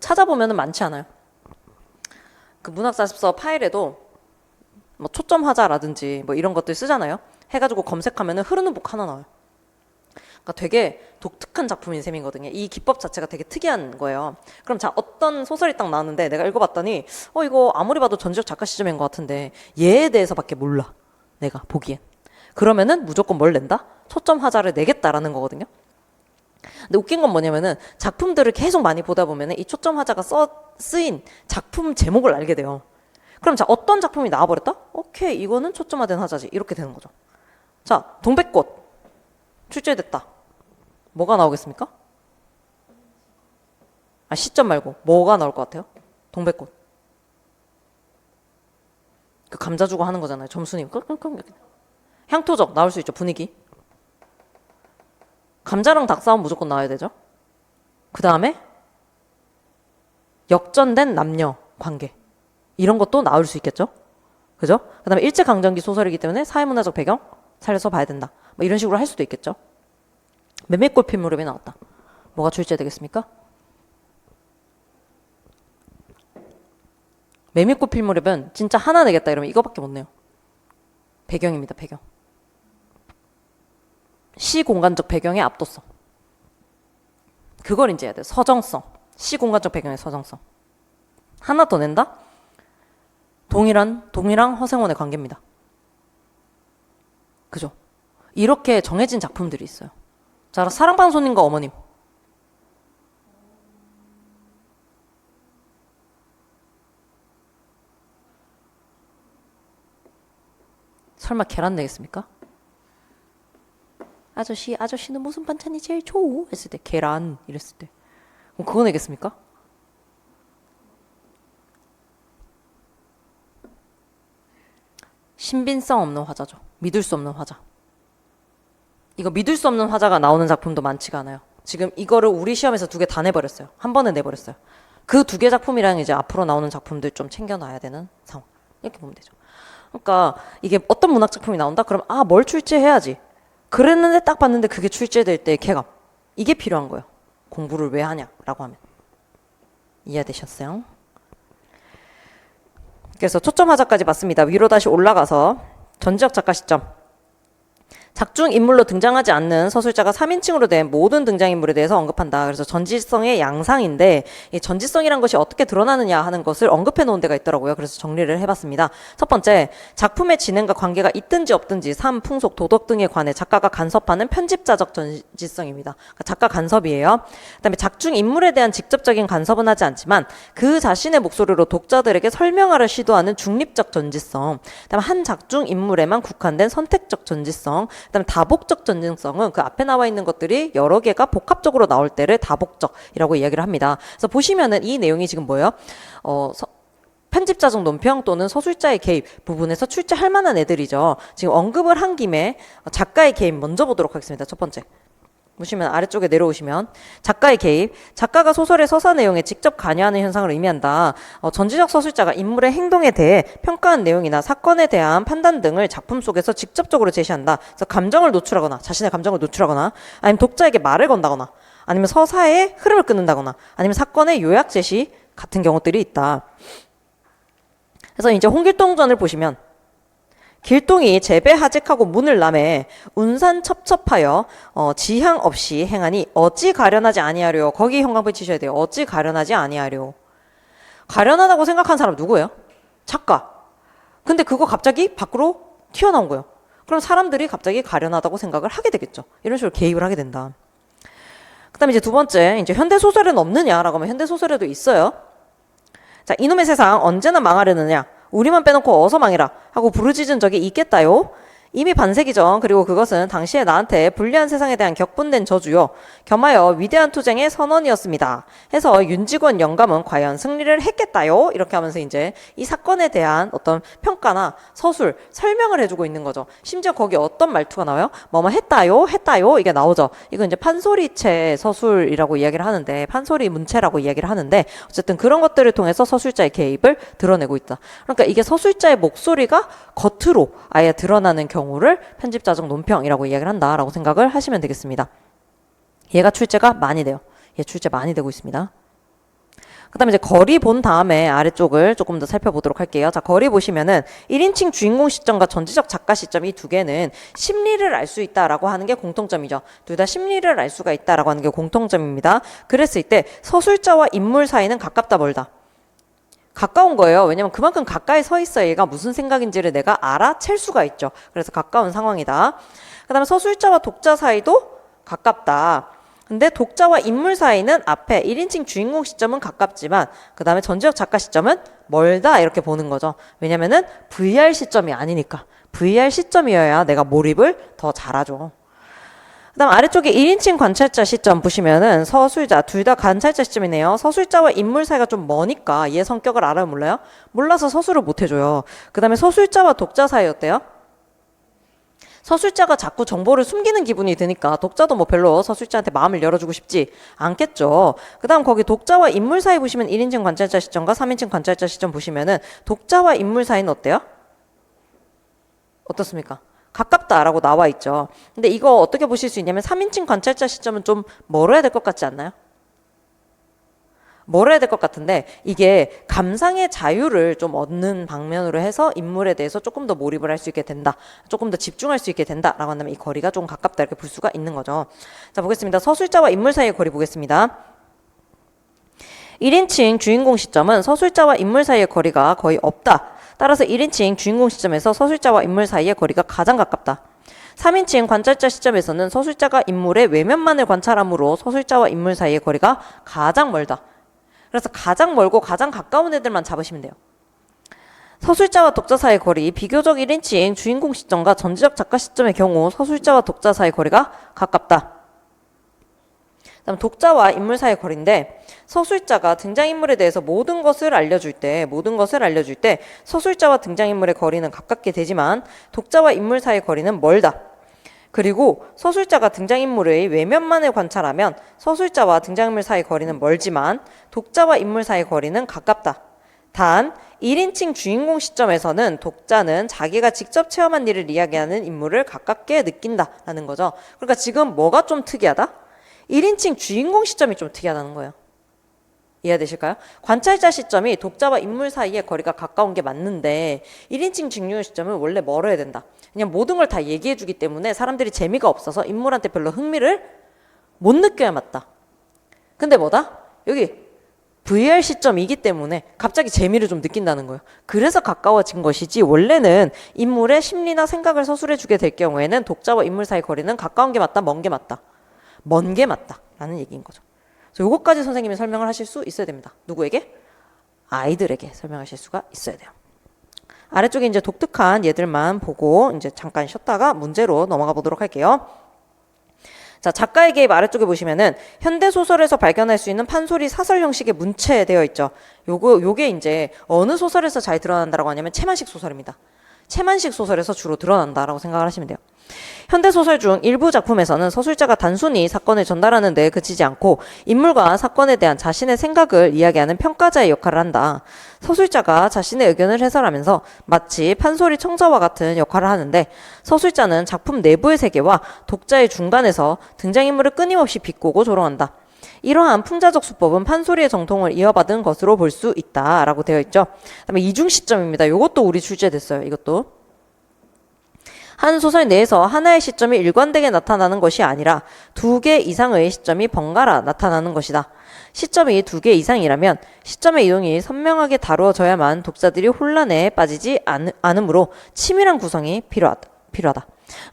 찾아보면 많지 않아요. 그 문학사습서 파일에도 뭐 초점화자라든지 뭐 이런 것들 쓰잖아요. 해가지고 검색하면은 흐르는 북 하나 나와요. 그러니까 되게 독특한 작품인 셈이거든요. 이 기법 자체가 되게 특이한 거예요. 그럼 자, 어떤 소설이 딱 나왔는데 내가 읽어봤더니 이거 아무리 봐도 전지적 작가 시점인 것 같은데 얘에 대해서밖에 몰라. 내가 보기엔. 그러면은 무조건 뭘 낸다? 초점화자를 내겠다라는 거거든요. 근데 웃긴 건 뭐냐면은 작품들을 계속 많이 보다 보면은 이 초점화자가 쓰인 작품 제목을 알게 돼요. 그럼 자, 어떤 작품이 나와버렸다? 오케이, 이거는 초점화된 화자지. 이렇게 되는 거죠. 자, 동백꽃 출제됐다. 뭐가 나오겠습니까? 시점 말고 뭐가 나올 것 같아요? 동백꽃. 그 감자 주고 하는 거잖아요. 점수님. 향토적 나올 수 있죠. 분위기. 감자랑 닭싸움 무조건 나와야 되죠. 그 다음에 역전된 남녀 관계. 이런 것도 나올 수 있겠죠. 그죠? 그 다음에 일제강점기 소설이기 때문에 사회문화적 배경 살려서 봐야 된다. 뭐 이런 식으로 할 수도 있겠죠. 매매골 필무렵이 나왔다. 뭐가 출제되겠습니까? 매매골 필무렵은 진짜 하나 내겠다 이러면 이거밖에 못 내요. 배경입니다. 배경. 시공간적 배경의 압도성. 그걸 이제 해야 돼요. 서정성. 시공간적 배경의 서정성. 하나 더 낸다? 동이랑 허생원의 관계입니다. 그죠? 이렇게 정해진 작품들이 있어요. 자, 사랑방 손님과 어머님. 설마 계란 내겠습니까? 아저씨는 무슨 반찬이 제일 좋아? 했을 때 계란 이랬을 때 그럼 그거 내겠습니까? 신빙성 없는 화자죠. 믿을 수 없는 화자. 이거 믿을 수 없는 화자가 나오는 작품도 많지가 않아요. 지금 이거를 우리 시험에서 2개 다 내버렸어요. 한 번에 내버렸어요. 그 2개 작품이랑 이제 앞으로 나오는 작품들 좀 챙겨놔야 되는 상황. 이렇게 보면 되죠. 그러니까 이게 어떤 문학 작품이 나온다? 그럼 뭘 출제해야지. 그랬는데 딱 봤는데 그게 출제될 때의 쾌감. 이게 필요한 거예요. 공부를 왜 하냐라고 하면. 이해되셨어요? 그래서 초점 화자까지 봤습니다. 위로 다시 올라가서 전지적 작가 시점. 작중 인물로 등장하지 않는 서술자가 3인칭으로 된 모든 등장인물에 대해서 언급한다. 그래서 전지성의 양상인데 이 전지성이란 것이 어떻게 드러나느냐 하는 것을 언급해 놓은 데가 있더라고요. 그래서 정리를 해봤습니다. 첫 번째, 작품의 진행과 관계가 있든지 없든지 삶, 풍속, 도덕 등에 관해 작가가 간섭하는 편집자적 전지성입니다. 그러니까 작가 간섭이에요. 그다음에 작중 인물에 대한 직접적인 간섭은 하지 않지만 그 자신의 목소리로 독자들에게 설명하려 시도하는 중립적 전지성. 그다음에 한 작중 인물에만 국한된 선택적 전지성. 그다음에 다복적 전증성은 그 앞에 나와 있는 것들이 여러 개가 복합적으로 나올 때를 다복적이라고 이야기를 합니다. 그래서 보시면은 이 내용이 지금 뭐예요? 편집자적 논평 또는 서술자의 개입 부분에서 출제할 만한 애들이죠. 지금 언급을 한 김에 작가의 개입 먼저 보도록 하겠습니다. 첫 번째. 보시면 아래쪽에 내려오시면 작가의 개입, 작가가 소설의 서사 내용에 직접 관여하는 현상을 의미한다. 전지적 서술자가 인물의 행동에 대해 평가한 내용이나 사건에 대한 판단 등을 작품 속에서 직접적으로 제시한다. 그래서 감정을 노출하거나 자신의 감정을 노출하거나 아니면 독자에게 말을 건다거나 아니면 서사의 흐름을 끊는다거나 아니면 사건의 요약 제시 같은 경우들이 있다. 그래서 이제 홍길동전을 보시면 길동이 재배하직하고 문을 남에 운산 첩첩하여 지향 없이 행하니 어찌 가련하지 아니하려. 거기 형광펜 치셔야 돼요. 어찌 가련하지 아니하려. 가련하다고 생각한 사람 누구예요? 작가. 근데 그거 갑자기 밖으로 튀어나온 거예요. 그럼 사람들이 갑자기 가련하다고 생각을 하게 되겠죠. 이런 식으로 개입을 하게 된다. 그 다음에 이제 두 번째, 이제 현대소설에는 없느냐라고 하면 현대소설에도 있어요. 자, 이놈의 세상 언제나 망하려느냐. 우리만 빼놓고 어서 망해라 하고 부르짖은 적이 있겠다요. 이미 반세기 전 그리고 그것은 당시에 나한테 불리한 세상에 대한 격분된 저주요 겸하여 위대한 투쟁의 선언이었습니다. 해서 윤직원 영감은 과연 승리를 했겠다요. 이렇게 하면서 이제 이 사건에 대한 어떤 평가나 서술 설명을 해주고 있는 거죠. 심지어 거기 어떤 말투가 나와요? 뭐뭐 했다요 이게 나오죠. 이건 이제 판소리체 서술이라고 이야기를 하는데 판소리 문체라고 이야기를 하는데 어쨌든 그런 것들을 통해서 서술자의 개입을 드러내고 있다. 그러니까 이게 서술자의 목소리가 겉으로 아예 드러나는 경우를 편집자적 논평이라고 이야기를 한다라고 생각을 하시면 되겠습니다. 얘가 출제가 많이 돼요. 얘 출제 많이 되고 있습니다. 그 다음에 이제 거리 본 다음에 아래쪽을 조금 더 살펴보도록 할게요. 자, 거리 보시면은 1인칭 주인공 시점과 전지적 작가 시점 이 두 개는 심리를 알 수 있다라고 하는 게 공통점이죠. 둘 다 심리를 알 수가 있다라고 하는 게 공통점입니다. 그랬을 때 서술자와 인물 사이는 가깝다 멀다. 가까운 거예요. 왜냐면 그만큼 가까이 서 있어야 얘가 무슨 생각인지를 내가 알아챌 수가 있죠. 그래서 가까운 상황이다. 그 다음에 서술자와 독자 사이도 가깝다. 근데 독자와 인물 사이는 앞에 1인칭 주인공 시점은 가깝지만 그 다음에 전지적 작가 시점은 멀다 이렇게 보는 거죠. 왜냐면은 VR 시점이 아니니까. VR 시점이어야 내가 몰입을 더 잘하죠. 그 다음 아래쪽에 1인칭 관찰자 시점 보시면은 서술자 둘 다 관찰자 시점이네요. 서술자와 인물 사이가 좀 머니까 얘 성격을 알아요 몰라요? 몰라서 서술을 못 해줘요. 그 다음에 서술자와 독자 사이 어때요? 서술자가 자꾸 정보를 숨기는 기분이 드니까 독자도 뭐 별로 서술자한테 마음을 열어주고 싶지 않겠죠. 그 다음 거기 독자와 인물 사이 보시면 1인칭 관찰자 시점과 3인칭 관찰자 시점 보시면은 독자와 인물 사이는 어때요? 어떻습니까? 가깝다라고 나와 있죠. 근데 이거 어떻게 보실 수 있냐면 3인칭 관찰자 시점은 좀 멀어야 될 것 같지 않나요? 멀어야 될 것 같은데 이게 감상의 자유를 좀 얻는 방면으로 해서 인물에 대해서 조금 더 몰입을 할 수 있게 된다. 조금 더 집중할 수 있게 된다라고 한다면 이 거리가 좀 가깝다 이렇게 볼 수가 있는 거죠. 자, 보겠습니다. 서술자와 인물 사이의 거리 보겠습니다. 1인칭 주인공 시점은 서술자와 인물 사이의 거리가 거의 없다. 따라서 1인칭 주인공 시점에서 서술자와 인물 사이의 거리가 가장 가깝다. 3인칭 관찰자 시점에서는 서술자가 인물의 외면만을 관찰하므로 서술자와 인물 사이의 거리가 가장 멀다. 그래서 가장 멀고 가장 가까운 애들만 잡으시면 돼요. 서술자와 독자 사이의 거리, 비교적 1인칭 주인공 시점과 전지적 작가 시점의 경우 서술자와 독자 사이의 거리가 가깝다. 그다음 독자와 인물 사이의 거리인데 서술자가 등장인물에 대해서 모든 것을 알려줄 때 서술자와 등장인물의 거리는 가깝게 되지만 독자와 인물 사이의 거리는 멀다. 그리고 서술자가 등장인물의 외면만을 관찰하면 서술자와 등장인물 사이의 거리는 멀지만 독자와 인물 사이의 거리는 가깝다. 단 1인칭 주인공 시점에서는 독자는 자기가 직접 체험한 일을 이야기하는 인물을 가깝게 느낀다라는 거죠. 그러니까 지금 뭐가 좀 특이하다? 1인칭 주인공 시점이 좀 특이하다는 거예요. 이해되실까요? 관찰자 시점이 독자와 인물 사이의 거리가 가까운 게 맞는데 1인칭 주인공 시점은 원래 멀어야 된다. 그냥 모든 걸 다 얘기해 주기 때문에 사람들이 재미가 없어서 인물한테 별로 흥미를 못 느껴야 맞다. 근데 뭐다? 여기 VR 시점이기 때문에 갑자기 재미를 좀 느낀다는 거예요. 그래서 가까워진 것이지 원래는 인물의 심리나 생각을 서술해 주게 될 경우에는 독자와 인물 사이 거리는 가까운 게 맞다, 먼 게 맞다. 먼 게 맞다 라는 얘기인 거죠. 그래서 요것까지 선생님이 설명을 하실 수 있어야 됩니다. 누구에게? 아이들에게 설명하실 수가 있어야 돼요. 아래쪽에 이제 독특한 예들만 보고 이제 잠깐 쉬었다가 문제로 넘어가 보도록 할게요. 자, 작가의 개입 아래쪽에 보시면은 현대 소설에서 발견할 수 있는 판소리 사설 형식의 문체되어 있죠. 요게 이제 어느 소설에서 잘 드러난다라고 하냐면 채만식 소설입니다. 채만식 소설에서 주로 드러난다라고 생각을 하시면 돼요. 현대소설 중 일부 작품에서는 서술자가 단순히 사건을 전달하는 데 그치지 않고 인물과 사건에 대한 자신의 생각을 이야기하는 평가자의 역할을 한다. 서술자가 자신의 의견을 해설하면서 마치 판소리 청자와 같은 역할을 하는데 서술자는 작품 내부의 세계와 독자의 중간에서 등장인물을 끊임없이 비꼬고 조롱한다. 이러한 풍자적 수법은 판소리의 정통을 이어받은 것으로 볼 수 있다라고 되어 있죠. 그다음에 이중 시점입니다. 이것도 우리 출제됐어요. 이것도. 한 소설 내에서 하나의 시점이 일관되게 나타나는 것이 아니라 2개 이상의 시점이 번갈아 나타나는 것이다. 시점이 2개 이상이라면 시점의 이동이 선명하게 다루어져야만 독자들이 혼란에 빠지지 않으므로 치밀한 구성이 필요하다.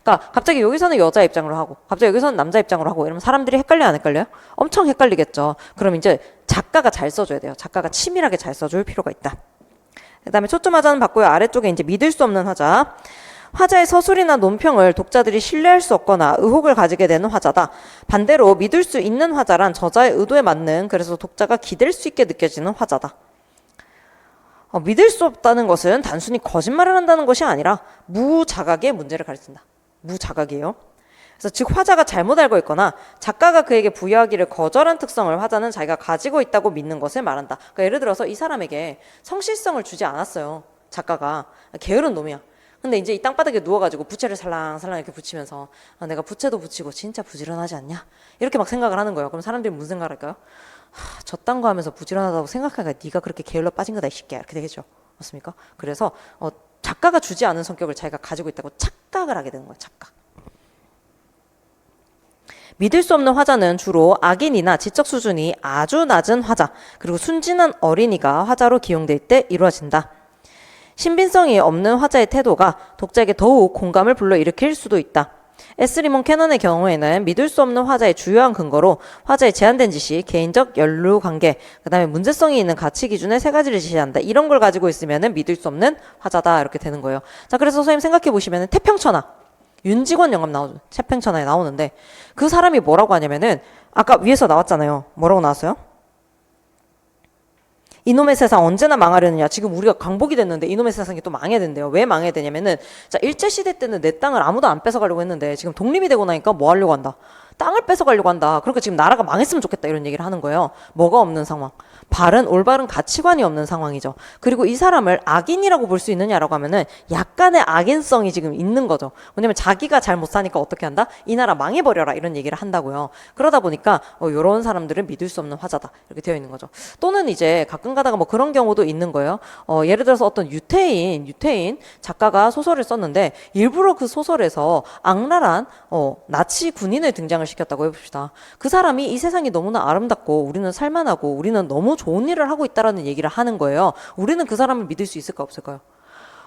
그러니까 갑자기 여기서는 여자 입장으로 하고 갑자기 여기서는 남자 입장으로 하고 이러면 사람들이 헷갈려 안 헷갈려요? 엄청 헷갈리겠죠. 그럼 이제 작가가 잘 써줘야 돼요. 작가가 치밀하게 잘 써줄 필요가 있다. 그 다음에 초점 화자는 받고요. 아래쪽에 이제 믿을 수 없는 화자. 화자의 서술이나 논평을 독자들이 신뢰할 수 없거나 의혹을 가지게 되는 화자다. 반대로 믿을 수 있는 화자란 저자의 의도에 맞는 그래서 독자가 기댈 수 있게 느껴지는 화자다. 믿을 수 없다는 것은 단순히 거짓말을 한다는 것이 아니라 무자각의 문제를 가리킨다. 무자각이에요. 그래서 즉 화자가 잘못 알고 있거나 작가가 그에게 부여하기를 거절한 특성을 화자는 자기가 가지고 있다고 믿는 것을 말한다. 그러니까 예를 들어서 이 사람에게 성실성을 주지 않았어요. 작가가. 게으른 놈이야. 근데 이제 이 땅바닥에 누워가지고 부채를 살랑살랑 이렇게 붙이면서 내가 부채도 붙이고 진짜 부지런하지 않냐? 이렇게 막 생각을 하는 거예요. 그럼 사람들이 무슨 생각을 할까요? 저딴 거 하면서 부지런하다고 생각하니까 네가 그렇게 게을러 빠진 거다 이 새끼야. 이렇게 되겠죠. 맞습니까? 그래서 작가가 주지 않은 성격을 자기가 가지고 있다고 착각을 하게 되는 거예요. 착각. 믿을 수 없는 화자는 주로 악인이나 지적 수준이 아주 낮은 화자 그리고 순진한 어린이가 화자로 기용될 때 이루어진다. 신빙성이 없는 화자의 태도가 독자에게 더욱 공감을 불러일으킬 수도 있다. S. 리몬 캐넌의 경우에는 믿을 수 없는 화자의 주요한 근거로 화자의 제한된 지시, 개인적 연루 관계, 그 다음에 문제성이 있는 가치 기준의 3가지를 제시한다. 이런 걸 가지고 있으면 믿을 수 없는 화자다. 이렇게 되는 거예요. 자, 그래서 선생님 생각해 보시면 태평천하, 윤직원 영감 나오죠. 태평천하에 나오는데 그 사람이 뭐라고 하냐면은 아까 위에서 나왔잖아요. 뭐라고 나왔어요? 이놈의 세상 언제나 망하려느냐. 지금 우리가 강복이 됐는데 이놈의 세상이 또 망해야 된대요. 왜 망해야 되냐면은 자 일제시대 때는 내 땅을 아무도 안 뺏어가려고 했는데 지금 독립이 되고 나니까 뭐 하려고 한다. 땅을 뺏어가려고 한다. 그러니까 지금 나라가 망했으면 좋겠다 이런 얘기를 하는 거예요. 뭐가 없는 상황. 올바른 가치관이 없는 상황이죠. 그리고 이 사람을 악인이라고 볼 수 있느냐라고 하면은 약간의 악인성이 지금 있는 거죠. 왜냐면 자기가 잘 못 사니까 어떻게 한다? 이 나라 망해버려라 이런 얘기를 한다고요. 그러다 보니까 이런 사람들은 믿을 수 없는 화자다 이렇게 되어 있는 거죠. 또는 이제 가끔 가다가 뭐 그런 경우도 있는 거예요. 예를 들어서 어떤 유태인 작가가 소설을 썼는데 일부러 그 소설에서 악랄한 나치 군인을 등장을 시켰다고 해봅시다. 그 사람이 이 세상이 너무나 아름답고 우리는 살만하고 우리는 너무 좋은 일을 하고 있다라는 얘기를 하는 거예요. 우리는 그 사람을 믿을 수 있을까 없을까요?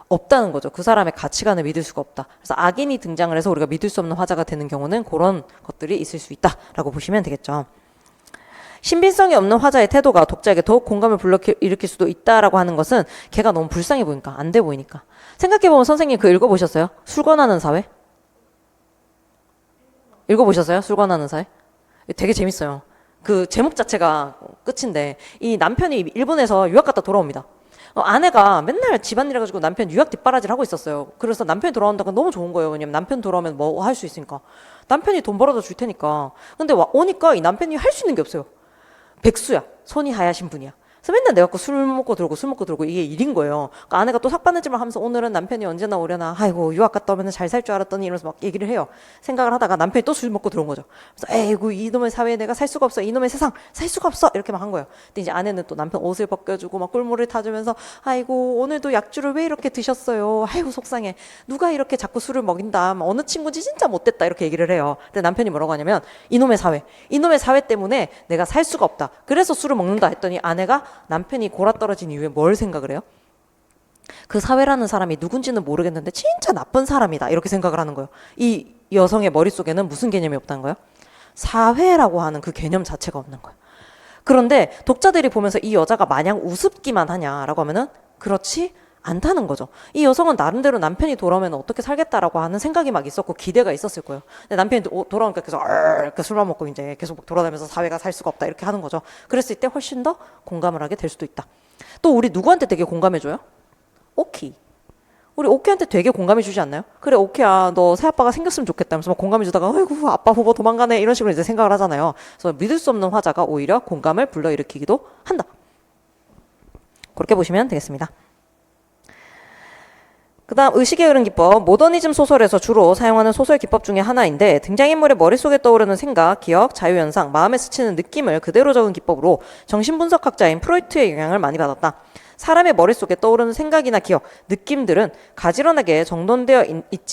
없다는 거죠. 그 사람의 가치관을 믿을 수가 없다. 그래서 악인이 등장을 해서 우리가 믿을 수 없는 화자가 되는 경우는 그런 것들이 있을 수 있다라고 보시면 되겠죠. 신빙성이 없는 화자의 태도가 독자에게 더욱 공감을 불러일으킬 수도 있다라고 하는 것은 걔가 너무 불쌍해 보이니까, 안 돼 보이니까. 생각해보면 선생님 그거 읽어보셨어요? 술 권하는 사회? 읽어보셨어요? 술 권하는 사회? 되게 재밌어요. 그 제목 자체가 끝인데 이 남편이 일본에서 유학 갔다 돌아옵니다. 아내가 맨날 집안일 해가지고 남편 유학 뒷바라지를 하고 있었어요. 그래서 남편이 돌아온다가 너무 좋은 거예요. 왜냐면 남편 돌아오면 뭐 할 수 있으니까. 남편이 돈 벌어다 줄 테니까. 근데 오니까 이 남편이 할 수 있는 게 없어요. 백수야. 손이 하얗신 분이야. 그래서 맨날 내가 술 먹고 들고 이게 일인 거예요. 그러니까 아내가 또 삭바느질을 하면서 오늘은 남편이 언제나 오려나, 아이고 유학 갔다 오면 잘 살 줄 알았더니 이러면서 막 얘기를 해요. 생각을 하다가 남편이 또 술 먹고 들어온 거죠. 그래서 에이구 이놈의 사회에 내가 살 수가 없어, 이놈의 세상 살 수가 없어 이렇게 막 한 거예요. 근데 이제 아내는 또 남편 옷을 벗겨주고 막 꿀물을 타주면서 아이고 오늘도 약주를 왜 이렇게 드셨어요, 아이고 속상해, 누가 이렇게 자꾸 술을 먹인다, 어느 친구인지 진짜 못됐다 이렇게 얘기를 해요. 근데 남편이 뭐라고 하냐면 이놈의 사회 때문에 내가 살 수가 없다, 그래서 술을 먹는다 했더니 아내가 남편이 골아떨어진 이후에 뭘 생각을 해요? 그 사회라는 사람이 누군지는 모르겠는데 진짜 나쁜 사람이다 이렇게 생각을 하는 거예요. 이 여성의 머릿속에는 무슨 개념이 없다는 거예요? 사회라고 하는 그 개념 자체가 없는 거예요. 그런데 독자들이 보면서 이 여자가 마냥 우습기만 하냐라고 하면은 그렇지 않다는 거죠. 이 여성은 나름대로 남편이 돌아오면 어떻게 살겠다라고 하는 생각이 막 있었고 기대가 있었을 거예요. 근데 남편이 돌아오니까 계속 이렇게 술만 먹고 이제 계속 돌아다니면서 사회가 살 수가 없다 이렇게 하는 거죠. 그랬을 때 훨씬 더 공감을 하게 될 수도 있다. 또 우리 누구한테 되게 공감해줘요? 오키. 우리 오키한테 되게 공감해주지 않나요? 그래 오키야 너 새아빠가 생겼으면 좋겠다 하면서 막 공감해주다가 아이고 아빠 보고 도망가네 이런 식으로 이제 생각을 하잖아요. 그래서 믿을 수 없는 화자가 오히려 공감을 불러일으키기도 한다. 그렇게 보시면 되겠습니다. 그 다음 의식의 흐름 기법, 모더니즘 소설에서 주로 사용하는 소설 기법 중에 하나인데 등장인물의 머릿속에 떠오르는 생각, 기억, 자유현상, 마음에 스치는 느낌을 그대로 적은 기법으로 정신분석학자인 프로이트의 영향을 많이 받았다. 사람의 머릿속에 떠오르는 생각이나 기억, 느낌들은 가지런하게 정돈되어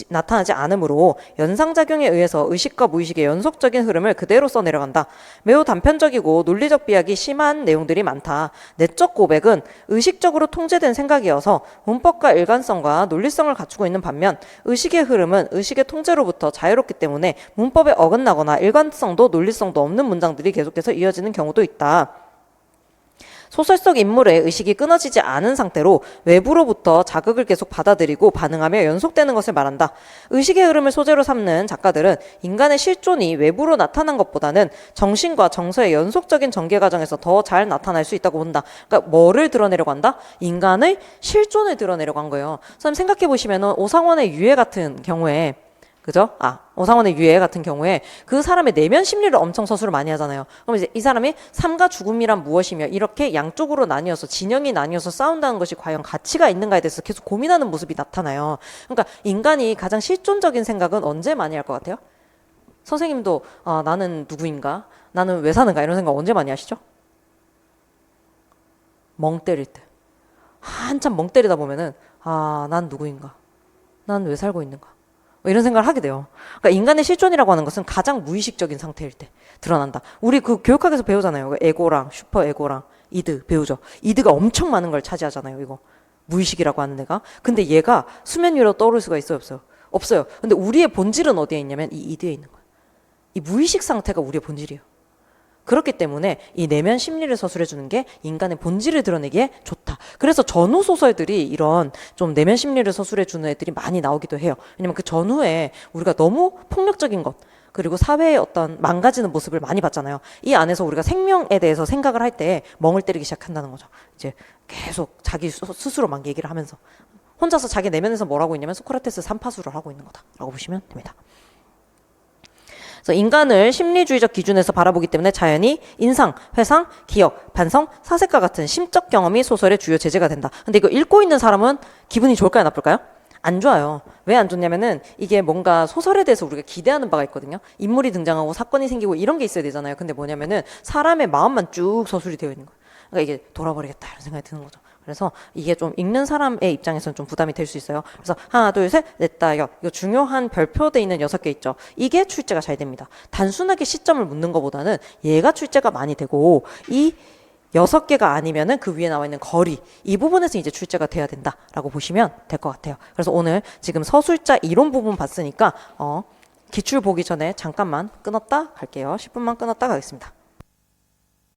나타나지 않으므로 연상작용에 의해서 의식과 무의식의 연속적인 흐름을 그대로 써내려간다. 매우 단편적이고 논리적 비약이 심한 내용들이 많다. 내적 고백은 의식적으로 통제된 생각이어서 문법과 일관성과 논리성을 갖추고 있는 반면 의식의 흐름은 의식의 통제로부터 자유롭기 때문에 문법에 어긋나거나 일관성도 논리성도 없는 문장들이 계속해서 이어지는 경우도 있다. 소설 속 인물의 의식이 끊어지지 않은 상태로 외부로부터 자극을 계속 받아들이고 반응하며 연속되는 것을 말한다. 의식의 흐름을 소재로 삼는 작가들은 인간의 실존이 외부로 나타난 것보다는 정신과 정서의 연속적인 전개 과정에서 더 잘 나타날 수 있다고 본다. 그러니까 뭐를 드러내려고 한다? 인간의 실존을 드러내려고 한 거예요. 선생님 생각해 보시면 오상원의 유해 같은 경우에 그죠? 오상원의 유해 같은 경우에 그 사람의 내면 심리를 엄청 서술을 많이 하잖아요. 그럼 이제 이 사람이 삶과 죽음이란 무엇이며 이렇게 양쪽으로 나뉘어서 진영이 나뉘어서 싸운다는 것이 과연 가치가 있는가에 대해서 계속 고민하는 모습이 나타나요. 그러니까 인간이 가장 실존적인 생각은 언제 많이 할 것 같아요? 선생님도 나는 누구인가? 나는 왜 사는가? 이런 생각 언제 많이 하시죠? 멍 때릴 때. 한참 멍 때리다 보면은 난 누구인가? 난 왜 살고 있는가? 이런 생각을 하게 돼요. 그러니까 인간의 실존이라고 하는 것은 가장 무의식적인 상태일 때 드러난다. 우리 그 교육학에서 배우잖아요. 에고랑 슈퍼 에고랑 이드 배우죠. 이드가 엄청 많은 걸 차지하잖아요. 이거 무의식이라고 하는 애가. 근데 얘가 수면 위로 떠오를 수가 있어요, 없어요? 없어요. 근데 우리의 본질은 어디에 있냐면 이 이드에 있는 거예요. 이 무의식 상태가 우리의 본질이에요. 그렇기 때문에 이 내면 심리를 서술해주는 게 인간의 본질을 드러내기에 좋다. 그래서 전후 소설들이 이런 좀 내면 심리를 서술해주는 애들이 많이 나오기도 해요. 왜냐면 그 전후에 우리가 너무 폭력적인 것 그리고 사회의 어떤 망가지는 모습을 많이 봤잖아요. 이 안에서 우리가 생명에 대해서 생각을 할 때 멍을 때리기 시작한다는 거죠. 이제 계속 자기 스스로 막 얘기를 하면서 혼자서 자기 내면에서 뭘 하고 있냐면 소크라테스 삼파수를 하고 있는 거다라고 보시면 됩니다. 그래서 인간을 심리주의적 기준에서 바라보기 때문에 자연히 인상, 회상, 기억, 반성, 사색과 같은 심적 경험이 소설의 주요 재제가 된다. 근데 이거 읽고 있는 사람은 기분이 좋을까요, 나쁠까요? 안 좋아요. 왜 안 좋냐면은 이게 뭔가 소설에 대해서 우리가 기대하는 바가 있거든요. 인물이 등장하고 사건이 생기고 이런 게 있어야 되잖아요. 근데 뭐냐면은 사람의 마음만 쭉 서술이 되어 있는 거예요. 그러니까 이게 돌아버리겠다 이런 생각이 드는 거죠. 그래서 이게 좀 읽는 사람의 입장에서는 좀 부담이 될 수 있어요. 그래서 하나, 둘, 셋, 넷, 다, 여. 이거 중요한 별표돼 있는 6개 있죠. 이게 출제가 잘 됩니다. 단순하게 시점을 묻는 것보다는 얘가 출제가 많이 되고 이 6개가 아니면은 그 위에 나와 있는 거리 이 부분에서 이제 출제가 돼야 된다라고 보시면 될 것 같아요. 그래서 오늘 지금 서술자 이론 부분 봤으니까 기출 보기 전에 잠깐만 끊었다 갈게요. 10분만 끊었다 가겠습니다.